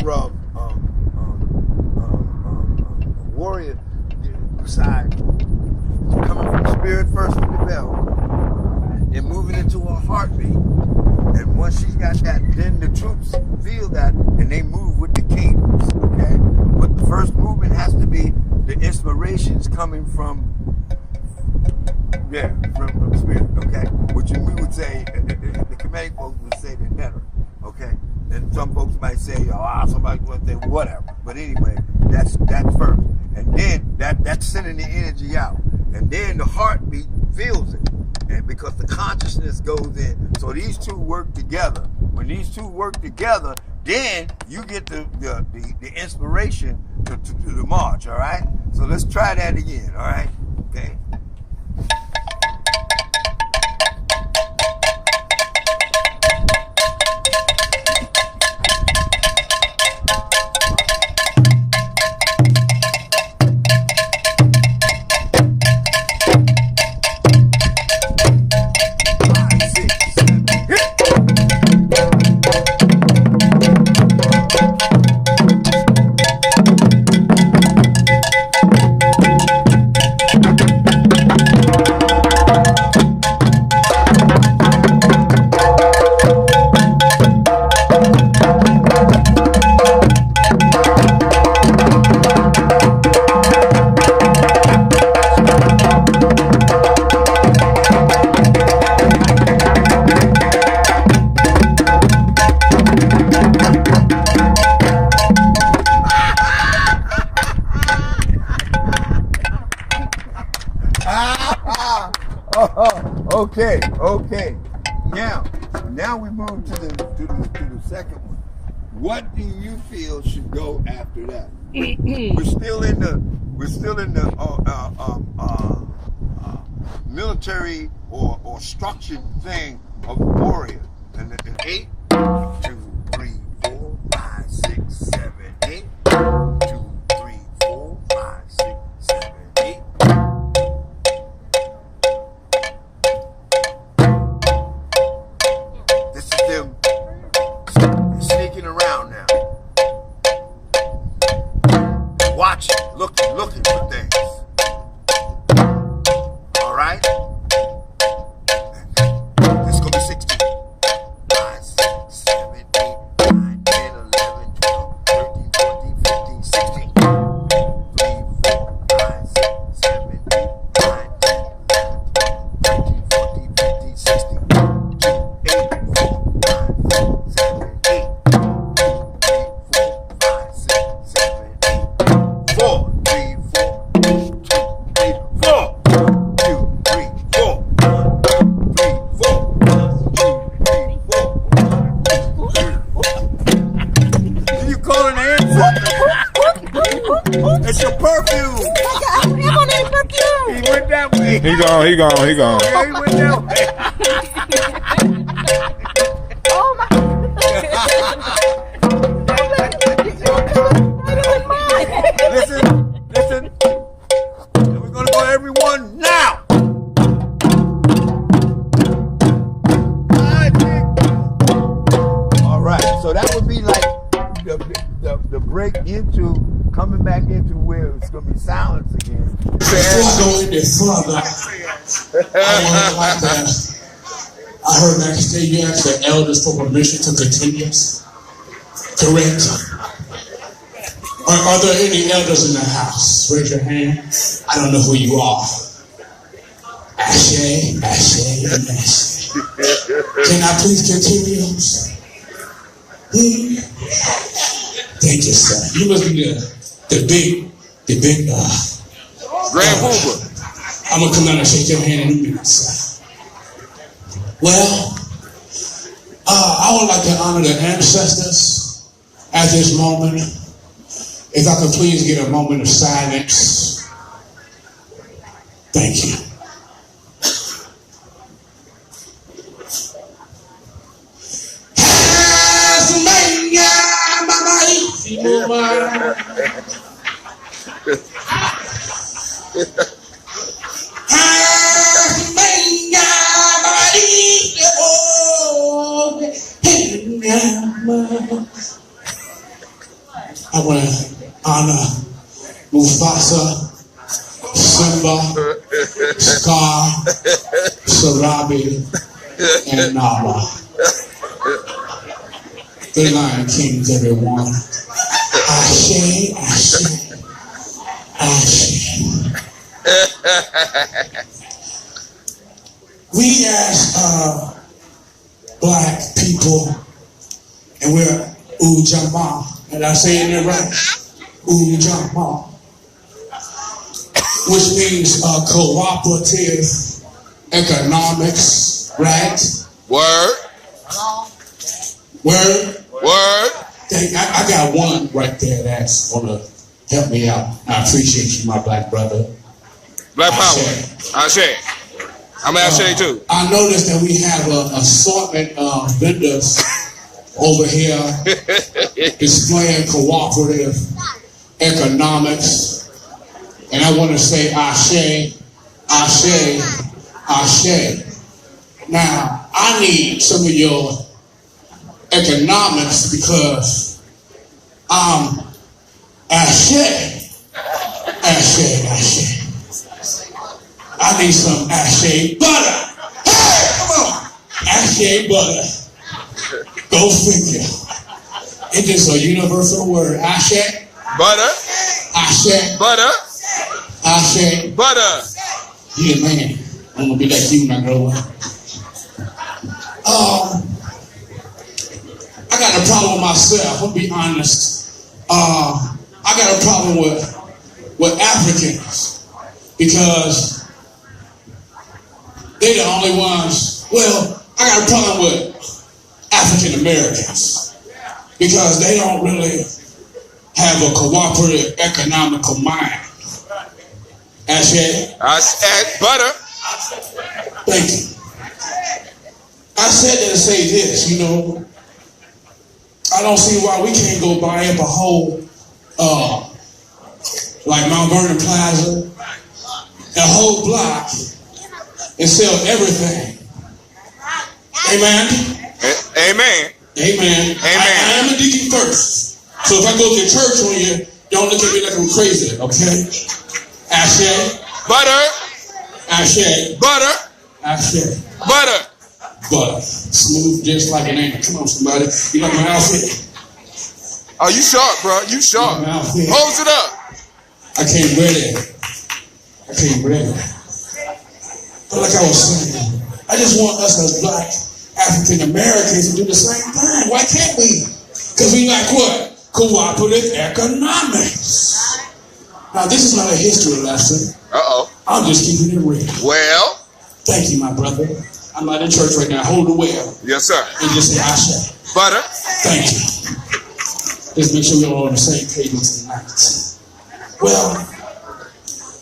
warrior side, coming from spirit first with the bell and moving into her heartbeat. And once she's got that, then the troops feel that and they move with the cadence, okay? But the first movement has to be the inspirations coming from spirit, okay? Which we would say, the Kemetic folks would say they're better, okay? And some folks might say, somebody would say whatever. But anyway, that's first. And then that's sending the energy out. And then the heartbeat feels it. And because the consciousness goes in. So these two work together. When these two work together, then you get the inspiration to the march, all right? So let's try that again, all right? Okay. Okay. Now we move to the second one. What do you feel should go after that? We're still in the military or structured thing of the warrior. And the 8, 2, 3, 4, 5, 6, 7, 8. 2, 3, 4, 5, 6, 7, 8. This is them sneaking around now. Watching, looking for things. All right? This is going to be 16. 5, 6, 7, 8, 9, 10, 11, 12, 13, 14, 15, 16. 3, 4, 5, 6, 7, 8, 9, 10, 11, 12, 13, 14, 15, 16. 2, 8, 4, 5, 6, 7, 8. 2, 3, 4, 5, 6, 7, 8. 4, 3, 4, 2, 3, 4. 2, 3, 4. 1, 2, 3, 4. 1, 2, 3, 4. Can you call an answer? It's your perfume. He went that way. He gone. Yeah, he went that way. Oh my. Listen. We're gonna go everyone now. All right, so that would be like the break into coming back into where it's gonna be silence again. Before I go any further, I heard Mac say you asked the elders for permission to continue. Correct. Are there any elders in the house? Raise your hand. I don't know who you are. Ashe. Can I please continue? Thank you, sir. You must be the big Grand Kuumba. I'm gonna come down and shake your hand in a minute, sir. Well, I would like to honor the ancestors at this moment. If I could please get a moment of silence. Thank you. I want to honor Mufasa, Simba, Scar, Sarabi, and Nala. The Lion Kings, everyone. Ashe, Ashe, Ashe. We as black people, and we're Ujamaa, and I'm saying it right, Ujamaa, which means cooperative economics, right? Word. Word. Word. I got one right there that's gonna help me out. I appreciate you, my black brother. Black power. Ashe. I'm Ashe too. I noticed that we have an assortment of vendors over here displaying cooperative economics. And I want to say Ashe, Ashe, Ashe. Now, I need some of your economics because I'm Ashe, Ashe, Ashe. I need some Ashe butter. Hey, come on. Ashe butter. Go figure. It is a universal word. Ashe. Butter. Ashe. Butter. Ashe. Butter. Yeah, man. I'm gonna be like you when I grow up. I got a problem with myself. I'll be honest. I got a problem with Africans because they're the only ones. Well, I got a problem with African Americans because they don't really have a cooperative economical mind. Ashe? Butter. Thank you. I said that to say this, you know, I don't see why we can't go buy up a whole, like Mount Vernon Plaza, a whole block, and sell everything. Amen? Amen. Amen. Amen. I am a deacon first. So if I go to church on you, don't look at me like I'm crazy, okay? Ashe. Butter. Ashe. Butter. Ashe. Butter. Butter. Smooth just like an angel. Come on, somebody. You like my outfit? Oh, you sharp, bro. You sharp. You like my outfit? Hose it up. I can't wear that. I can't wear that. But like I was saying, I just want us as black African Americans to do the same thing. Why can't we? Because we like what? Cooperative economics. Now, this is not a history lesson. Uh-oh. I'm just keeping it real. Well. Thank you, my brother. I'm not in church right now. Hold the well. Yes, sir. And just say Ashe. Butter. Thank you. Just make sure we're all on the same page tonight. Well,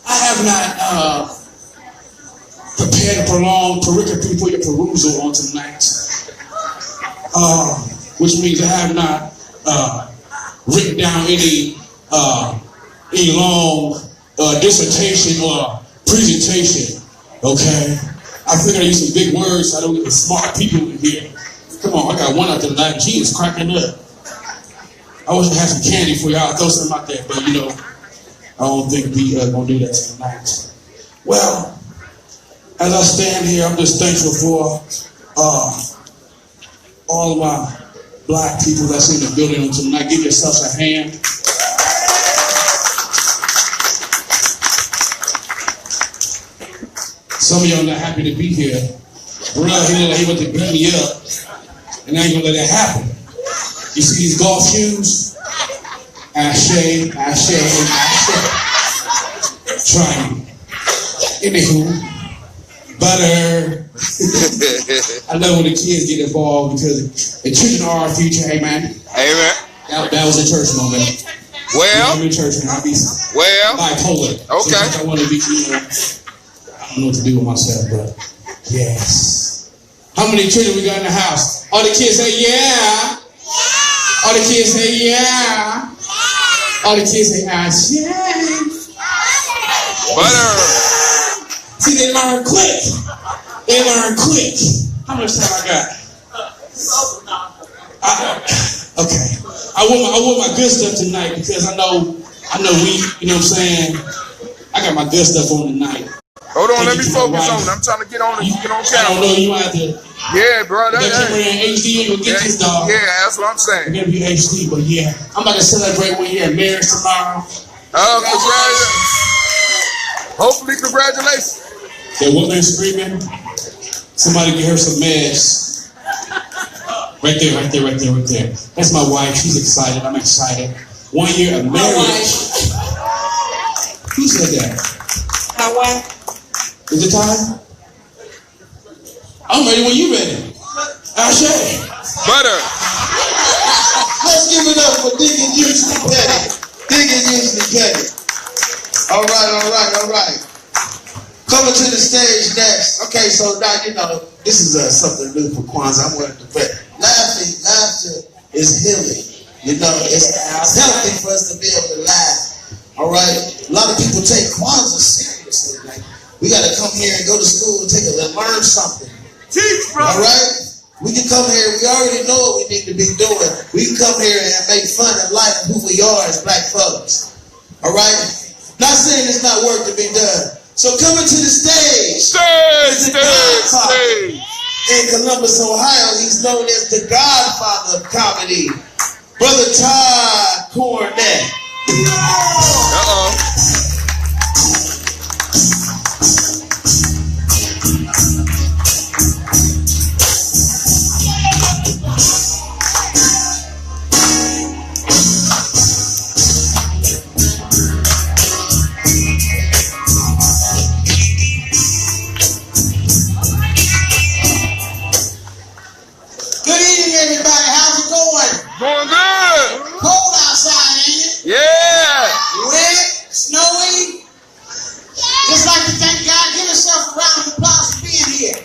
I have not prepared a prolonged pericope for your perusal on tonight. Which means I have not written down any long dissertation or presentation. Okay? I figured I use some big words so I don't get the smart people in here. Come on, I got one out there tonight. She is cracking up. I wish I had some candy for y'all. I'll throw some out there, but you know, I don't think we gonna do that tonight. Well, as I stand here, I'm just thankful for all of my black people that's in the building tonight. Give yourselves a hand. Some of y'all not happy to be here. Bro, he went to beat me up, and now you gonna let that happen. You see these golf shoes? Ashe, Ashe, Ashe. Try me. Anywho, butter. I love when the kids get involved because the children are our future. Amen. Amen. That was a church moment. Well. I'm in church and I'll be bipolar. Okay. So I want to be, I don't know what to do with myself, but yes. How many children we got in the house? All the kids say yeah. All the kids say yeah. All the kids say yeah. Butter. See, they learn quick. How much time I got? Okay. I want my good stuff tonight because I know we, you know what I'm saying? I got my good stuff on tonight. Hold on, let me focus on it. I'm trying to get on it. Get on camera. I don't know, you have to. Yeah, bro. That camera in HD ain't gonna get this dog. Yeah, that's what I'm saying. It's gonna be HD, but yeah. I'm about to celebrate 1 year of marriage tomorrow. Congratulations. Hopefully, congratulations. That woman screaming. Somebody get her some meds. Right there. That's my wife. She's excited. I'm excited. 1 year of marriage. Who said that? My wife. Is it time? I'm ready when you ready. Ashe. Butter. Let's give it up for Digging Usually Petty. All right. Coming to the stage next. Okay, so now, this is something new for Kwanzaa. I wanted to put laughter is healing. It's healthy for us to be able to laugh. All right? A lot of people take Kwanzaa seriously. Like, we got to come here and go to school and learn something. Teach, bro. All right? We can come here. We already know what we need to be doing. We can come here and make fun of life and who we are as black folks. All right? Not saying it's not work to be done. So coming to the stage. Stage. In Columbus, Ohio, he's known as the Godfather of comedy, Brother Todd Cornett. Going good. Cold outside, ain't it? Yeah. Wet, snowy. Just like to thank God. Give yourself a round of applause for being here.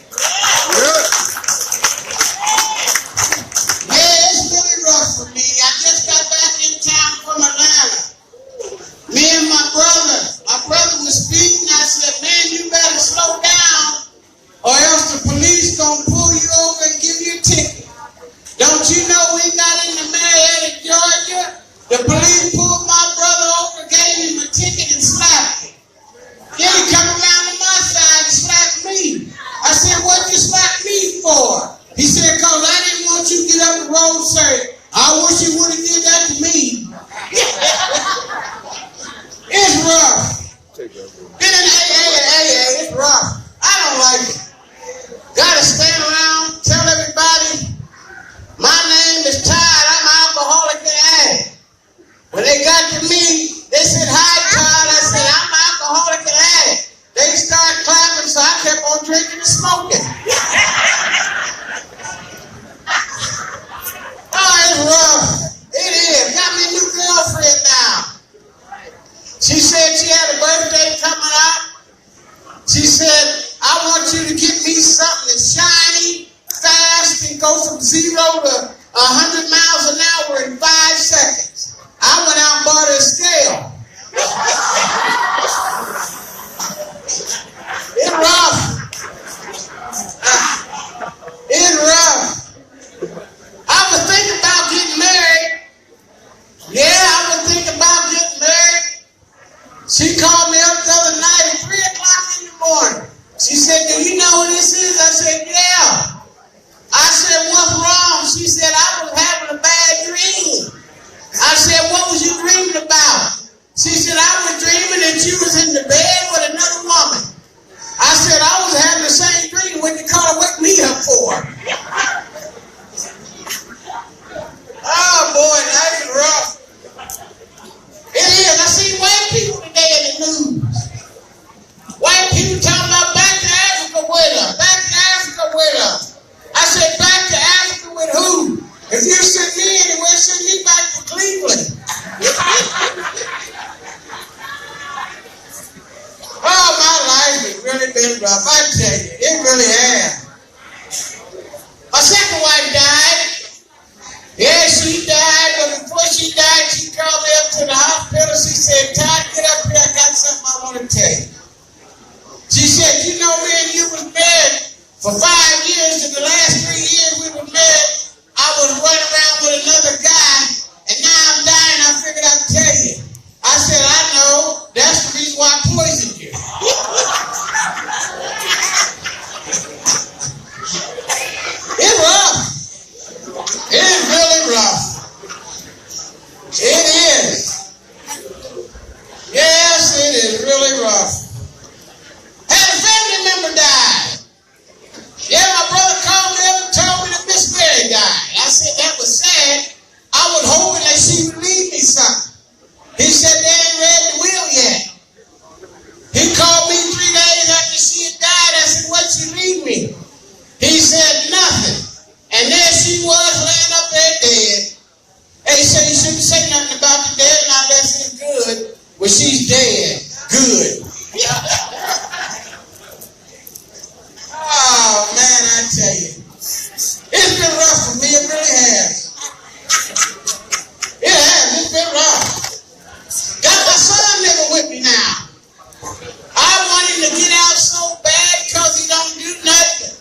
Yeah, it's really rough for me. I just got back in town from Atlanta. Me and my brother was speaking. I said, man, you better slow down or else the police gonna pull you over and give you a ticket. Don't you know we got into Marietta, Georgia? The police pulled my brother over, gave him a ticket and slapped him. Then he come around to my side and slapped me. I said, what'd you slap me for? He said, cause I didn't want you to get up the road and say, I wish you would have did that to me. It's rough. Been in AA, it's rough. I don't like it. Gotta stand around, tell everybody, my name is Todd, I'm an alcoholic and addict. When they got to me, they said, hi Todd. I said, I'm an alcoholic and addict. They started clapping, so I kept on drinking and smoking. Oh, it's rough. It is. Got me a new girlfriend now. She said she had a birthday coming up. She said, I want you to get me something that's shiny, fast, and go from 0 to 100 miles an hour in 5 seconds. I went out and bought her a scale. It's rough. It's rough. I was thinking about getting married. Yeah, I was thinking about getting married. She called me up the other night at 3 o'clock in the morning. She said, do you know what this is? I said, yeah. I said, what's wrong? She said, I was having a bad dream. I said, what was you dreaming about? She said, I was dreaming that you was in the bed with another woman. I said, I was having the same dream. What you call to wake me up for? Oh, boy, that is rough. It is. I see white people today in the If you send me anywhere, send me back to Cleveland. Oh, my life has really been rough. I tell you, it really has. My second wife died. Yeah, she died, but before she died, she called me up to the hospital. She said, Todd, get up here. I got something I want to tell you. She said, you know, me and you was married for 5 years, and the last 3 years we were married, I was running around with another guy, and now I'm dying. I figured I'd tell you. I said, I know. That's the reason why I poisoned you. It's rough. It is really rough. It is. Yes, it is really rough. Had a family member died. Yeah, my brother called me up and told me that Miss Mary died. I said that was sad. I was hoping that she would leave me something. He said they ain't read the will yet. He called me 3 days after she had died. I said, what'd she leave me? He said nothing. And there she was laying up there dead. And he said you shouldn't say nothing about the dead unless it's good. Well, she's dead. Good. Oh, man, I tell you. It's been rough for me. It really has. It has. It's been rough. Got my son living with me now. I want him to get out so bad because he don't do nothing.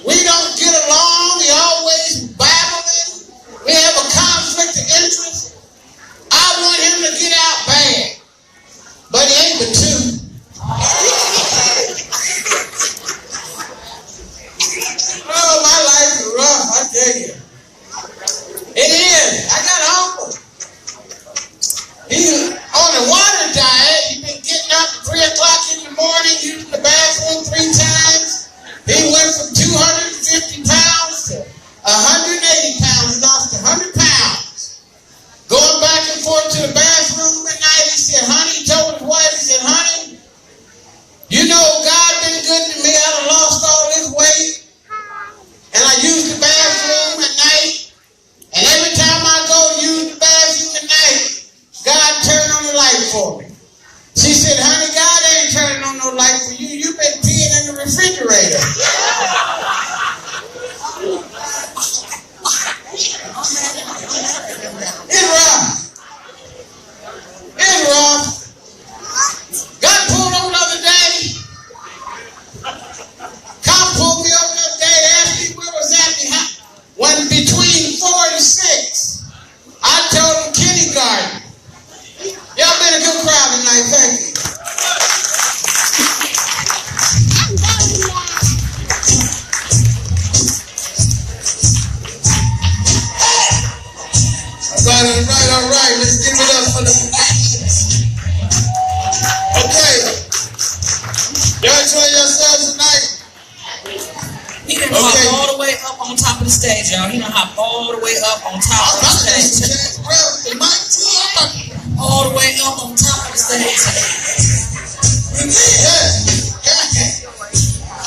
We don't get along. We always babbling. We have a conflict of interest. I want him to get out bad. But he ain't but 2. Oh, my life is rough, I tell you. It is. I got an uncle. He's on a water diet. He's been getting up at 3 o'clock in the morning, using the bathroom 3 times. He went from 250 pounds to 180 pounds. He lost 100 pounds. Going back and forth to the bathroom at night, he said, honey, he told his wife, he said, honey, you know God been good to me. I done lost all this weight. And I use the bathroom at night. And every time I go use the bathroom at night, God turned on the light for me. She said, honey, God ain't turning on no light for you. You've been peeing in the refrigerator. It's rough. It's rough. Got pulled over the other day. Cop pulled me over the other day, asked me where was that when between 4 and 6. I told him kindergarten. Y'all been a good crowd tonight, thank you. All right, let's give it up for the musicians. Okay. Y'all enjoy yourselves tonight? He done hop all the way up on top of the stage, y'all. He done hop all the way up on top of the stage. All the way up on top of the stage.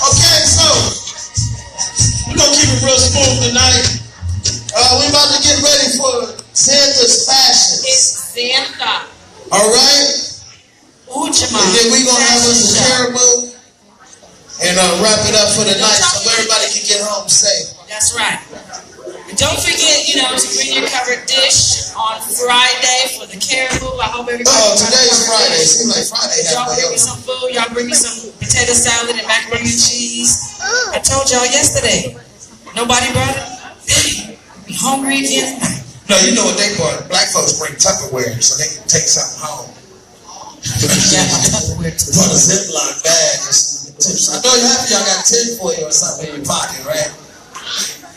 Okay, so we're gonna keep it real smooth tonight. We're about to get ready for Santa's fashion. It's Santa. All right. And then we're gonna have us a caribou and wrap it up for the night so everybody can get home safe. That's right. And don't forget, to bring your covered dish on Friday for the caribou. I hope everybody. Oh, today's Friday. It seems like Friday. Y'all bring me some food. Y'all bring me some potato salad and macaroni and cheese. I told y'all yesterday. Nobody brought it. Be hungry again. No, you know what they brought? Black folks bring Tupperware so they can take something home. Put a Ziploc bag or some tips. I know half of y'all got 10 for you or something in your pocket, right?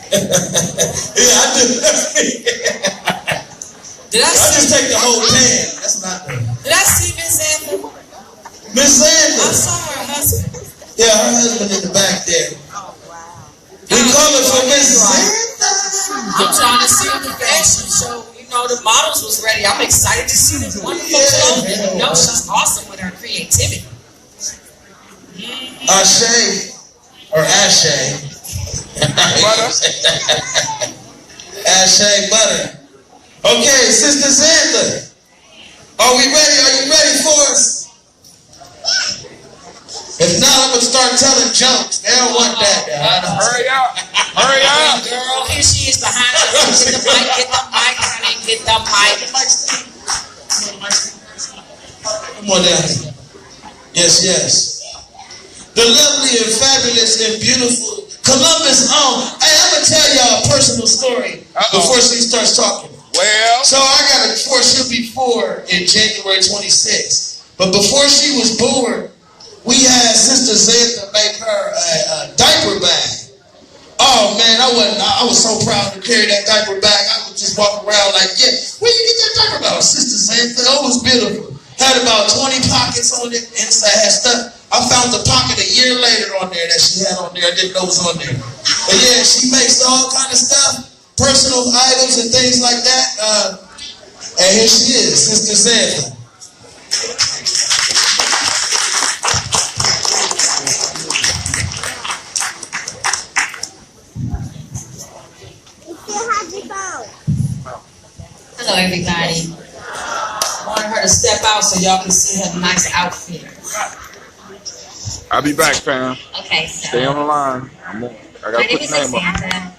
Yeah, I do. Did I just take the whole pan. That's not the. Did I see Miss Sandra? Miss Sandra. I saw her husband. Yeah, her husband in the back there. We coming for Miss Sandra. I'm trying to see the fashion show. The models was ready. I'm excited to see this wonderful clothing. She's awesome with her creativity. Ashe or Ashe. shea butter. Okay, Sister Sandra, are we ready? Are you ready for us? If not, I'm going to start telling jokes. They don't want that. Hurry up. Hurry up. Girl, here she is behind us. Get the mic, honey. Get the mic. Come on down here. Yes. The lovely and fabulous and beautiful Columbus own. Hey, I'm going to tell y'all a personal story before she starts talking. Well. So I got a 4. She'll be 4 in January 26th. But before she was born, we had Sister Zeta make her a diaper bag. Oh man, I was so proud to carry that diaper bag. I would just walk around like, yeah, where you get that diaper bag? Sister Zeta, it was beautiful. Had about 20 pockets on it, inside had stuff. I found the pocket a year later on there that she had on there. I didn't know it was on there. But yeah, she makes all kind of stuff, personal items and things like that. And here she is, Sister Zeta. Hello, everybody. I wanted her to step out so y'all can see her nice outfit. I'll be back, fam. Okay, so Stay on the line. I gotta put your name up. Santa.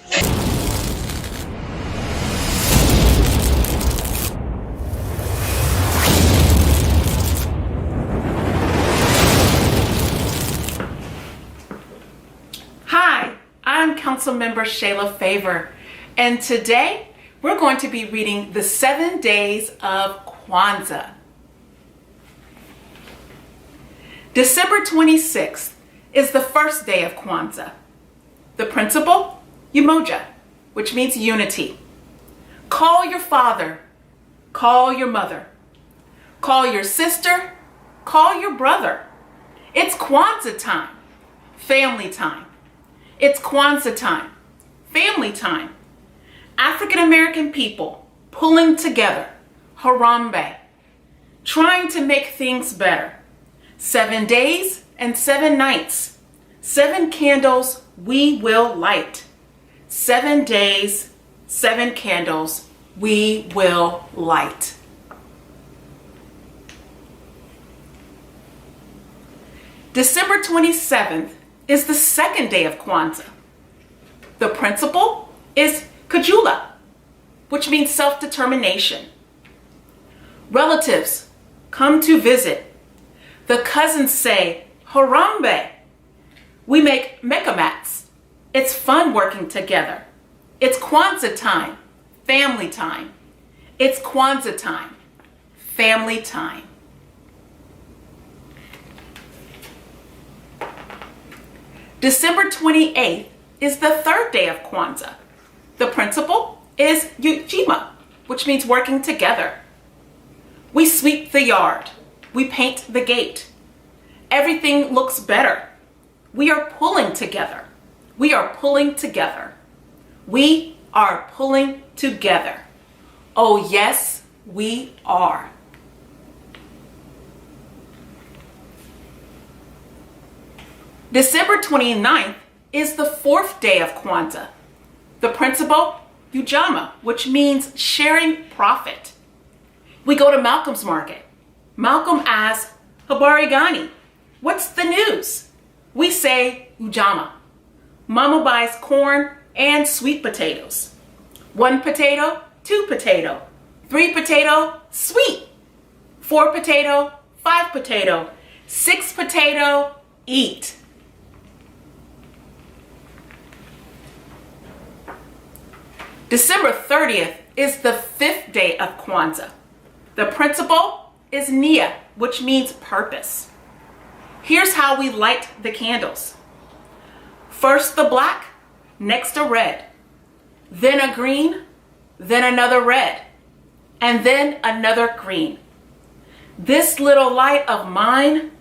Hi, I'm Councilmember Shayla Favor, and today we're going to be reading the 7 days of Kwanzaa. December 26th is the first day of Kwanzaa. The principle, umoja, which means unity. Call your father, call your mother, call your sister, call your brother. It's Kwanzaa time, family time. It's Kwanzaa time, family time. African American people pulling together, Harambe, trying to make things better. 7 days and 7 nights, 7 candles we will light. 7 days, 7 candles we will light. December 27th is the second day of Kwanzaa. The principle is Kujula, which means self-determination. Relatives come to visit. The cousins say, Harambe. We make mekamats. It's fun working together. It's Kwanzaa time, family time. It's Kwanzaa time, family time. December 28th is the third day of Kwanzaa. The principle is Ujima, which means working together. We sweep the yard. We paint the gate. Everything looks better. We are pulling together. We are pulling together. We are pulling together. Oh yes, we are. December 29th is the fourth day of Kwanzaa. The principle, Ujama, which means sharing profit. We go to Malcolm's market. Malcolm asks, Habari Gani, what's the news? We say Ujama. Mama buys corn and sweet potatoes. 1 potato, 2 potato. 3 potato, sweet. 4 potato, 5 potato. 6 potato, eat. December 30th is the 5th day of Kwanzaa. The principle is Nia, which means purpose. Here's how we light the candles. First the black, next a red, then a green, then another red, and then another green. This little light of mine,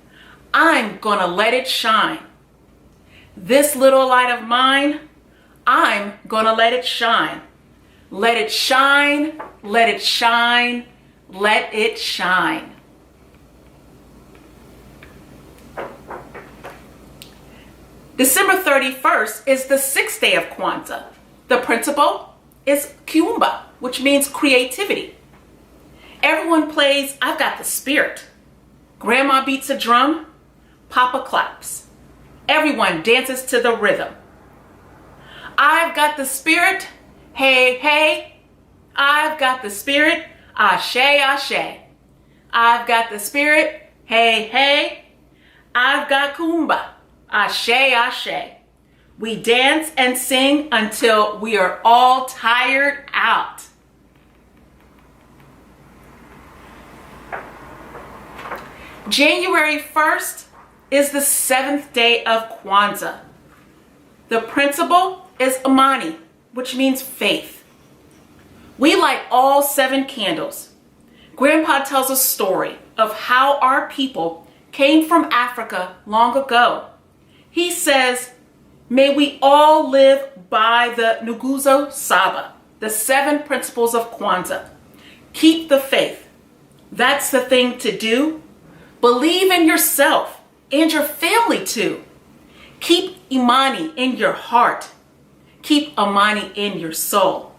I'm gonna let it shine. This little light of mine, I'm gonna let it shine. Let it shine, let it shine, let it shine. December 31st is the 6th day of Kwanzaa. The principle, is Kuumba, which means creativity. Everyone plays I've Got the Spirit. Grandma beats a drum, Papa claps. Everyone dances to the rhythm. I've got the spirit, hey, hey. I've got the spirit, ashe, ashe. I've got the spirit, hey, hey. I've got Kuumba, ashe, ashe. We dance and sing until we are all tired out. January 1st is the 7th day of Kwanzaa. The principle is Imani, which means faith. We light all 7 candles. Grandpa tells a story of how our people came from Africa long ago. He says, may we all live by the Nguzo Saba, the 7 principles of Kwanzaa. Keep the faith. That's the thing to do. Believe in yourself and your family too. Keep Imani in your heart. Keep Imani in your soul.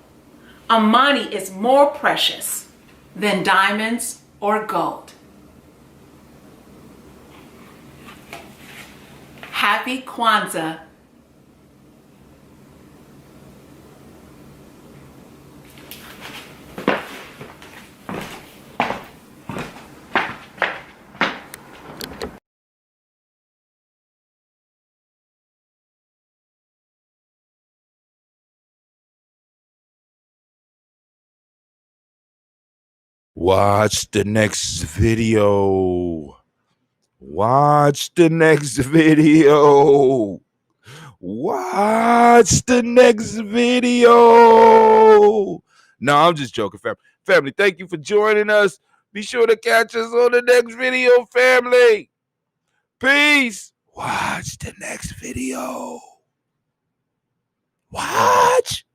Imani is more precious than diamonds or gold. Happy Kwanzaa. Watch the next video. Watch the next video. Watch the next video. No, I'm just joking, family. Family, thank you for joining us. Be sure to catch us on the next video, family. Peace. Watch the next video. Watch.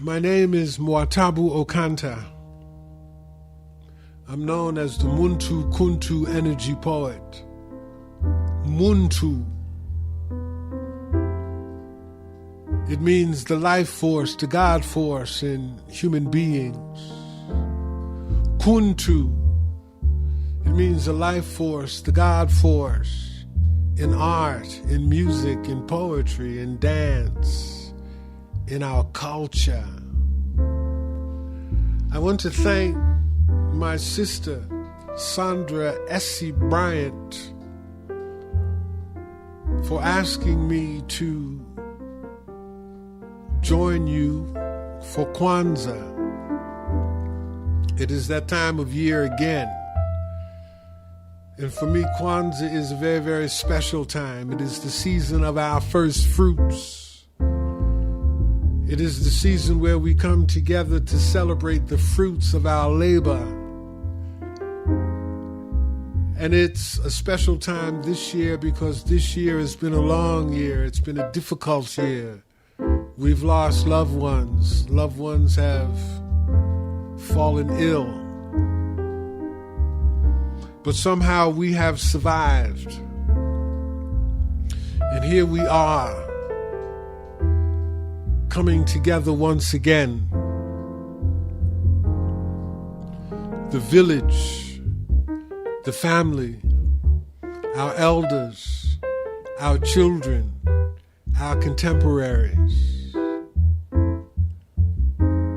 My name is Mwatabu Okanta. I'm known as the Muntu Kuntu energy poet. Muntu. It means the life force, the God force in human beings. Kuntu. It means the life force, the God force in art, in music, in poetry, in dance, in our culture. I want to thank my sister, Sandra Essie Bryant, for asking me to join you for Kwanzaa. It is that time of year again. And for me, Kwanzaa is a very, very special time. It is the season of our first fruits. It is the season where we come together to celebrate the fruits of our labor. And it's a special time this year because this year has been a long year. It's been a difficult year. We've lost loved ones. Loved ones have fallen ill. But somehow we have survived. And here we are, coming together once again. The village, the family, our elders, our children, our contemporaries,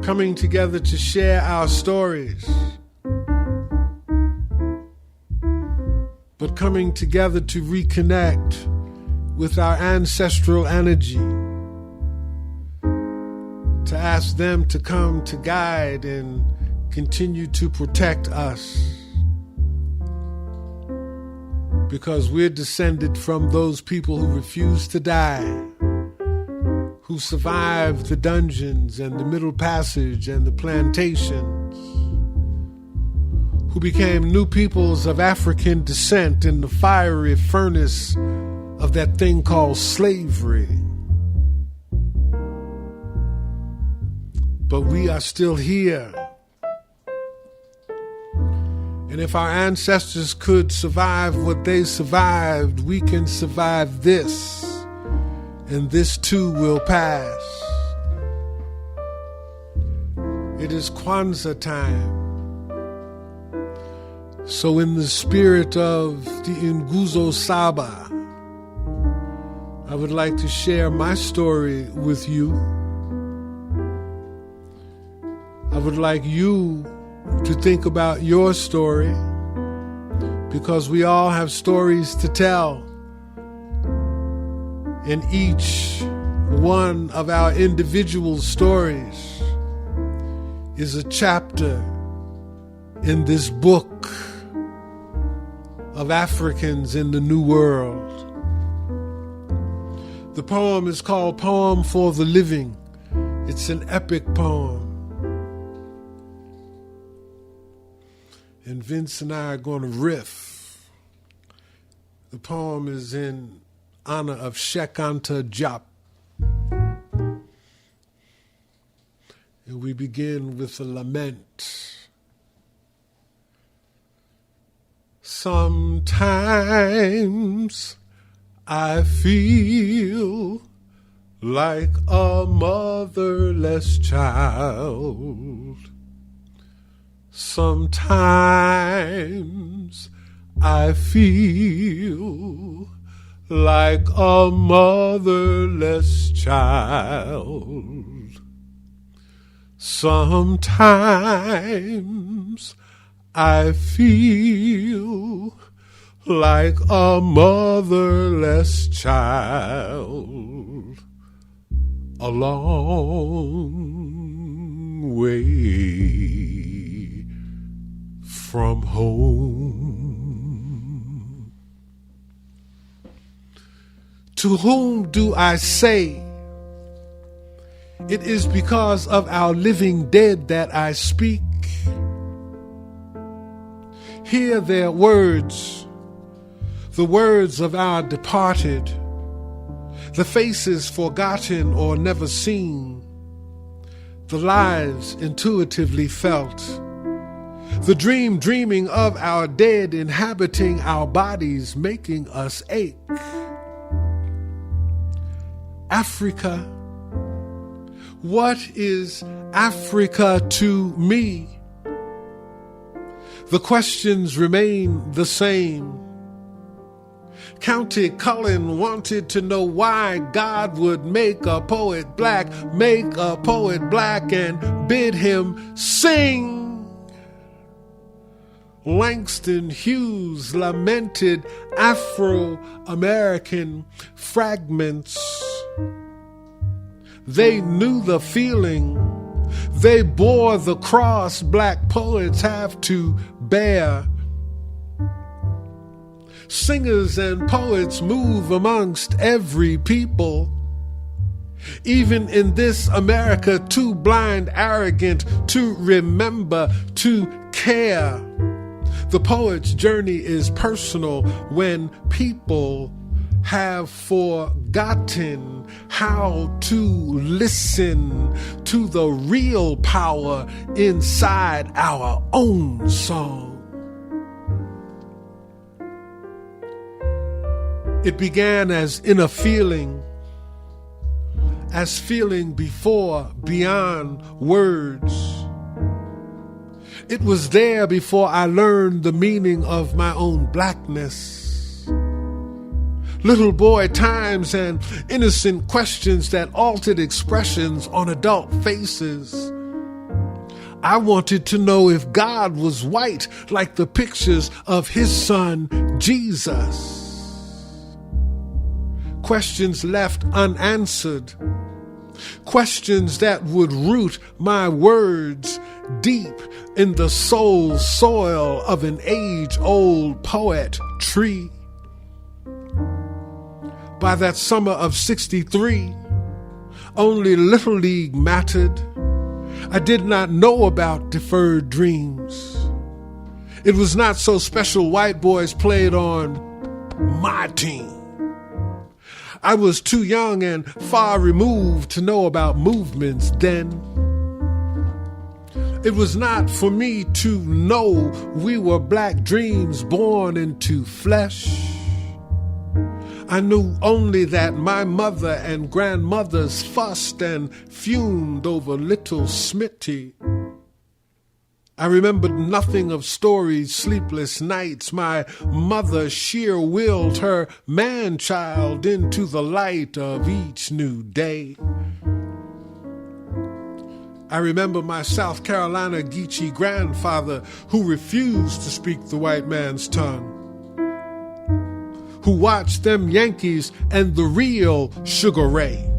coming together to share our stories, but coming together to reconnect with our ancestral energy, to ask them to come to guide and continue to protect us. Because we're descended from those people who refused to die, who survived the dungeons and the Middle Passage and the plantations, who became new peoples of African descent in the fiery furnace of that thing called slavery. But we are still here. And if our ancestors could survive what they survived, we can survive this. And this too will pass. It is Kwanzaa time. So in the spirit of the Nguzo Saba, I would like to share my story with you. I would like you to think about your story, because we all have stories to tell. And each one of our individual stories is a chapter in this book of Africans in the New World. The poem is called Poem for the Living. It's an epic poem. And Vince and I are going to riff. The poem is in honor of Sheikh Anta Diop. And we begin with a lament. Sometimes I feel like a motherless child. Sometimes I feel like a motherless child. Sometimes I feel like a motherless child. A long way from home. To whom do I say, it is because of our living dead that I speak? Hear their words, the words of our departed, the faces forgotten or never seen, the lives intuitively felt, the dream dreaming of our dead inhabiting our bodies, making us ache. Africa, what is Africa to me? The questions remain the same. County Cullen wanted to know why God would make a poet black, and bid him sing. Langston Hughes lamented Afro-American fragments. They knew the feeling. They bore the cross black poets have to bear. Singers and poets move amongst every people. Even in this America, too blind, arrogant to remember, to care. The poet's journey is personal when people have forgotten how to listen to the real power inside our own song. It began as inner feeling, as feeling before, beyond words. It was there before I learned the meaning of my own blackness. Little boy times and innocent questions that altered expressions on adult faces. I wanted to know if God was white like the pictures of his son, Jesus. Questions left unanswered. Questions that would root my words deep in the soul soil of an age-old poet tree. By that summer of '63, only Little League mattered. I did not know about deferred dreams. It was not so special white boys played on my team. I was too young and far removed to know about movements then. It was not for me to know we were black dreams born into flesh. I knew only that my mother and grandmothers fussed and fumed over little Smitty. I remembered nothing of stories, sleepless nights. My mother sheer-willed her man-child into the light of each new day. I remember my South Carolina Geechee grandfather who refused to speak the white man's tongue, who watched them Yankees and the real Sugar Ray,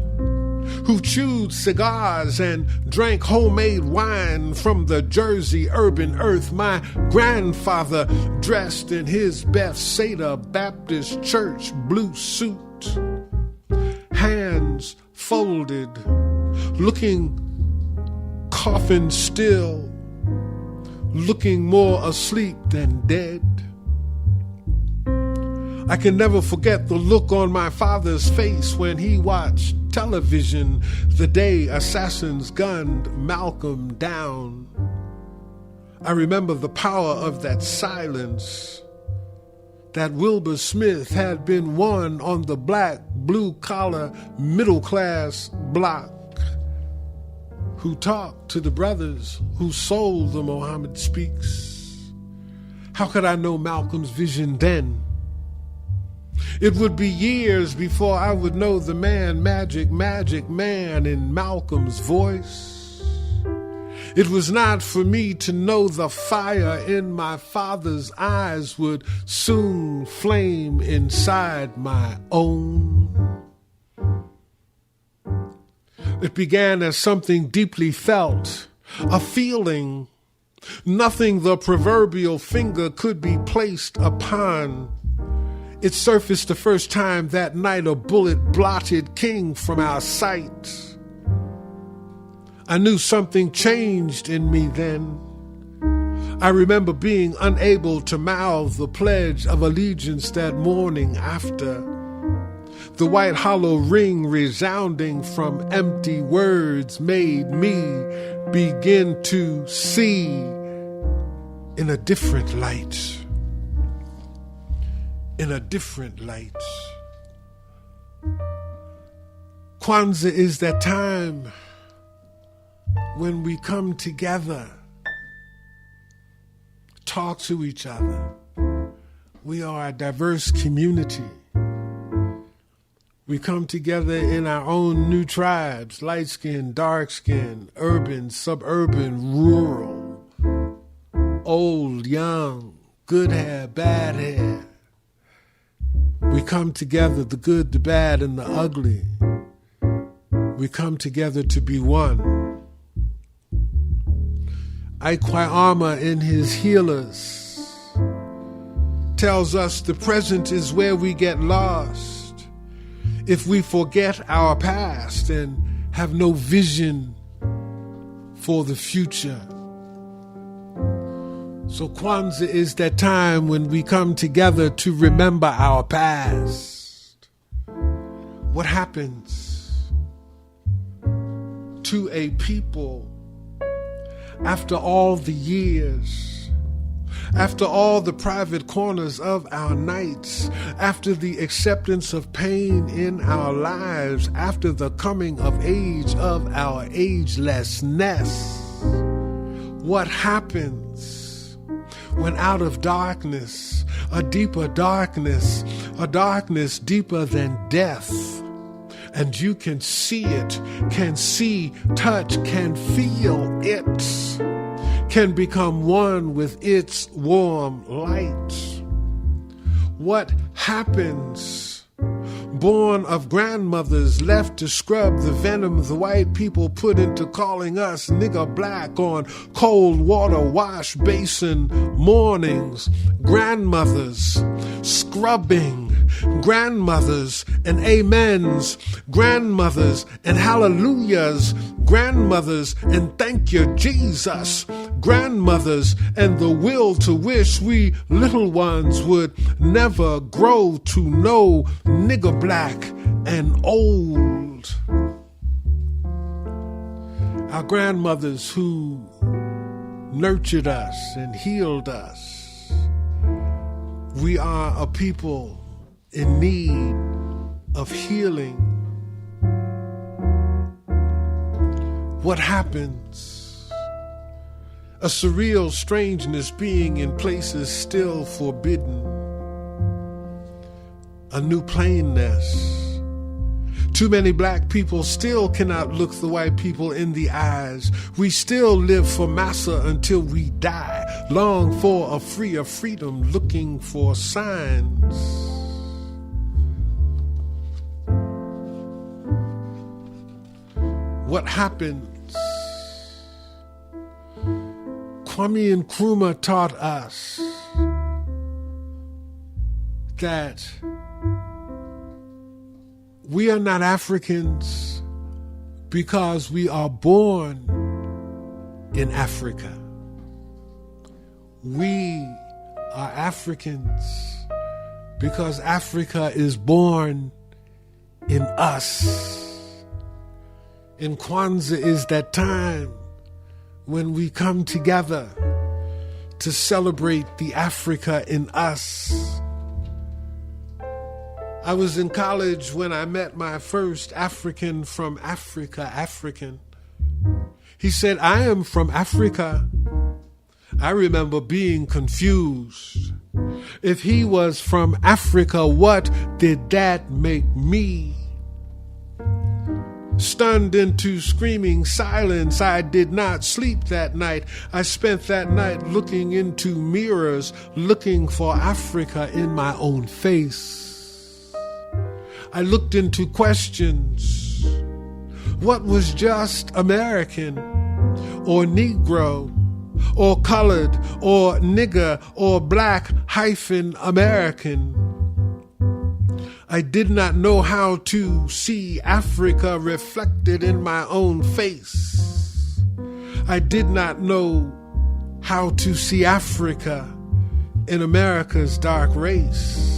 who chewed cigars and drank homemade wine from the Jersey urban earth. My grandfather dressed in his Bethsaida Baptist Church blue suit, hands folded, looking coffin still, looking more asleep than dead. I can never forget the look on my father's face when he watched television the day assassins gunned Malcolm down. I remember the power of that silence, that Wilbur Smith had been one on the black, blue-collar, middle-class block, who talked to the brothers who sold the Muhammad Speaks. How could I know Malcolm's vision then? It would be years before I would know the man, magic man in Malcolm's voice. It was not for me to know the fire in my father's eyes would soon flame inside my own. It began as something deeply felt, a feeling, nothing the proverbial finger could be placed upon. It surfaced the first time that night, a bullet blotted King from our sight. I knew something changed in me then. I remember being unable to mouth the Pledge of Allegiance that morning after. The white hollow ring resounding from empty words made me begin to see in a different light. In a different light. Kwanzaa is that time when we come together, talk to each other. We are a diverse community. We come together in our own new tribes, light skin, dark skin, urban, suburban, rural, old, young, good hair, bad hair. We come together, the good, the bad, and the ugly. We come together to be one. Ikwaiama in his Healers tells us the present is where we get lost if we forget our past and have no vision for the future. So Kwanzaa is that time when we come together to remember our past. What happens to a people after all the years, after all the private corners of our nights, after the acceptance of pain in our lives, after the coming of age of our agelessness? What happens when out of darkness, a deeper darkness, a darkness deeper than death, and you can see it, can see, touch, can feel it, can become one with its warm light? What happens? Born of grandmothers left to scrub the venom the white people put into calling us nigger black on cold water wash basin mornings. Grandmothers scrubbing, grandmothers and amens, grandmothers and hallelujahs, grandmothers and thank you Jesus, grandmothers and the will to wish we little ones would never grow to know nigger black and old. Our grandmothers who nurtured us and healed us. We are a people in need of healing. What happens? A surreal strangeness being in places still forbidden. A new plainness. Too many black people still cannot look the white people in the eyes. We still live for massa until we die, long for a freer freedom, looking for signs. What happens? Kwame Nkrumah taught us that we are not Africans because we are born in Africa. We are Africans because Africa is born in us. And Kwanzaa is that time when we come together to celebrate the Africa in us. I was in college when I met my first African from African. He said, "I am from Africa." I remember being confused. If he was from Africa, what did that make me? Stunned into screaming silence, I did not sleep that night. I spent that night looking into mirrors, looking for Africa in my own face. I looked into questions. What was just American, or Negro, or colored, or nigger, or black -American? I did not know how to see Africa reflected in my own face. I did not know how to see Africa in America's dark race.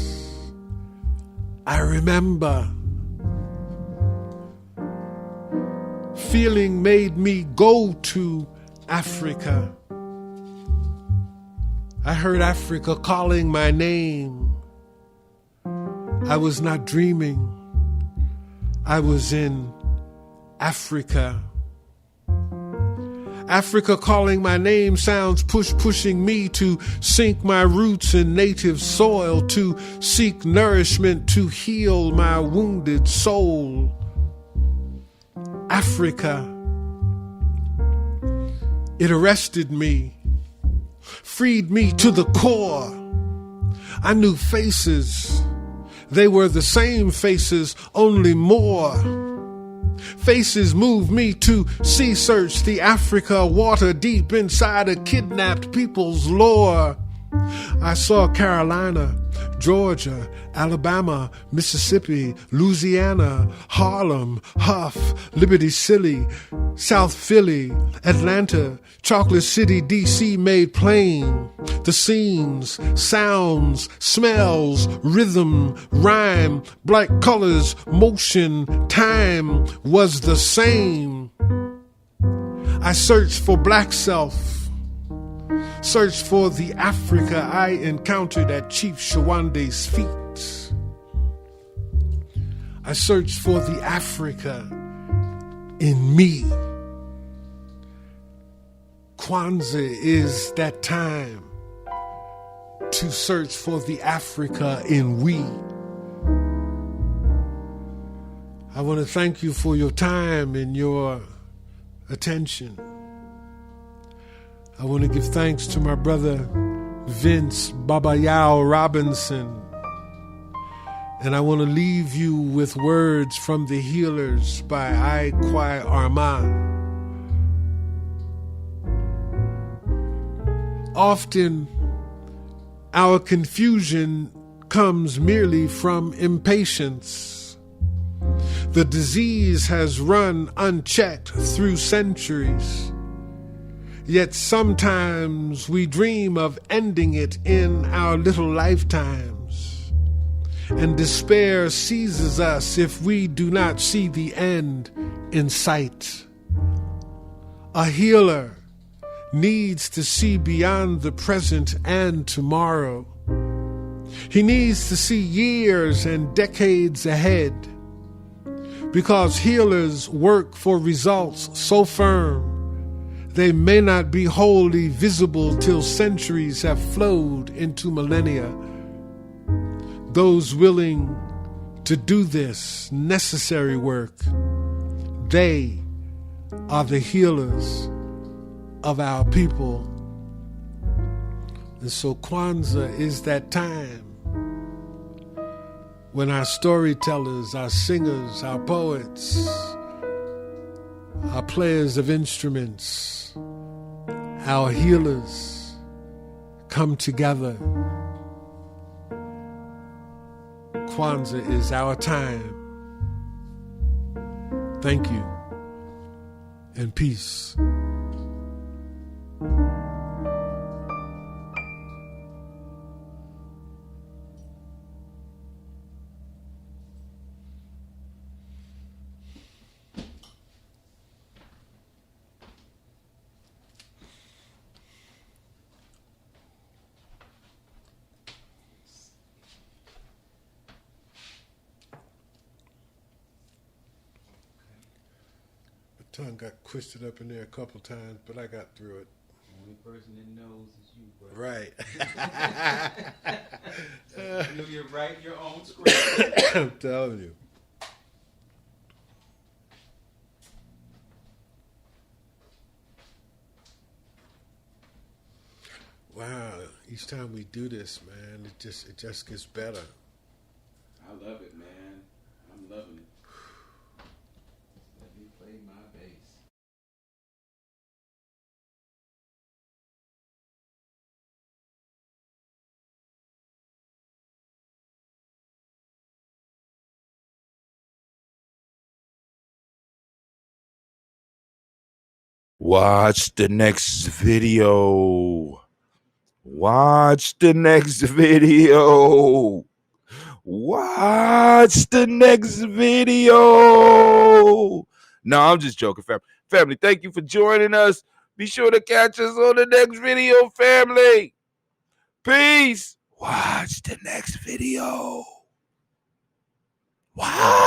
I remember feeling made me go to Africa. I heard Africa calling my name. I was not dreaming. I was in Africa. Africa calling my name sounds pushing me to sink my roots in native soil, to seek nourishment, to heal my wounded soul. Africa. It arrested me, freed me to the core. I knew faces. They were the same faces, only more. Faces moved me to sea search the Africa water deep inside a kidnapped people's lore. I saw Carolina, Georgia, Alabama, Mississippi, Louisiana, Harlem, Huff, Liberty City, South Philly, Atlanta, Chocolate City, D.C. made plain. The scenes, sounds, smells, rhythm, rhyme, black colors, motion, time was the same. I searched for black self. Searched for the Africa I encountered at Chief Shawande's feet. I searched for the Africa in me. Kwanzaa is that time to search for the Africa in we. I want to thank you for your time and your attention. I want to give thanks to my brother Vince Babayao Robinson. And I want to leave you with words from The Healers by I Kwai Armah. Often our confusion comes merely from impatience. The disease has run unchecked through centuries. Yet sometimes we dream of ending it in our little lifetimes. And despair seizes us if we do not see the end in sight. A healer needs to see beyond the present and tomorrow. He needs to see years and decades ahead, because healers work for results so firm they may not be wholly visible till centuries have flowed into millennia. Those willing to do this necessary work, they are the healers of our people. And so Kwanzaa is that time when our storytellers, our singers, our poets, our players of instruments, our healers come together. Kwanzaa is our time. Thank you and peace. Tongue got twisted up in there a couple times, but I got through it. The only person that knows is you, bro. Right. You know you're writing your own script. I'm telling you. Wow, each time we do this, man, it just gets better. I love it, man. I'm loving it. Let me play my bass. Watch the next video. Watch the next video. Watch the next video. No, I'm just joking, family. Family, thank you for joining us. Be sure to catch us on the next video, family. Peace. Watch the next video. Wow.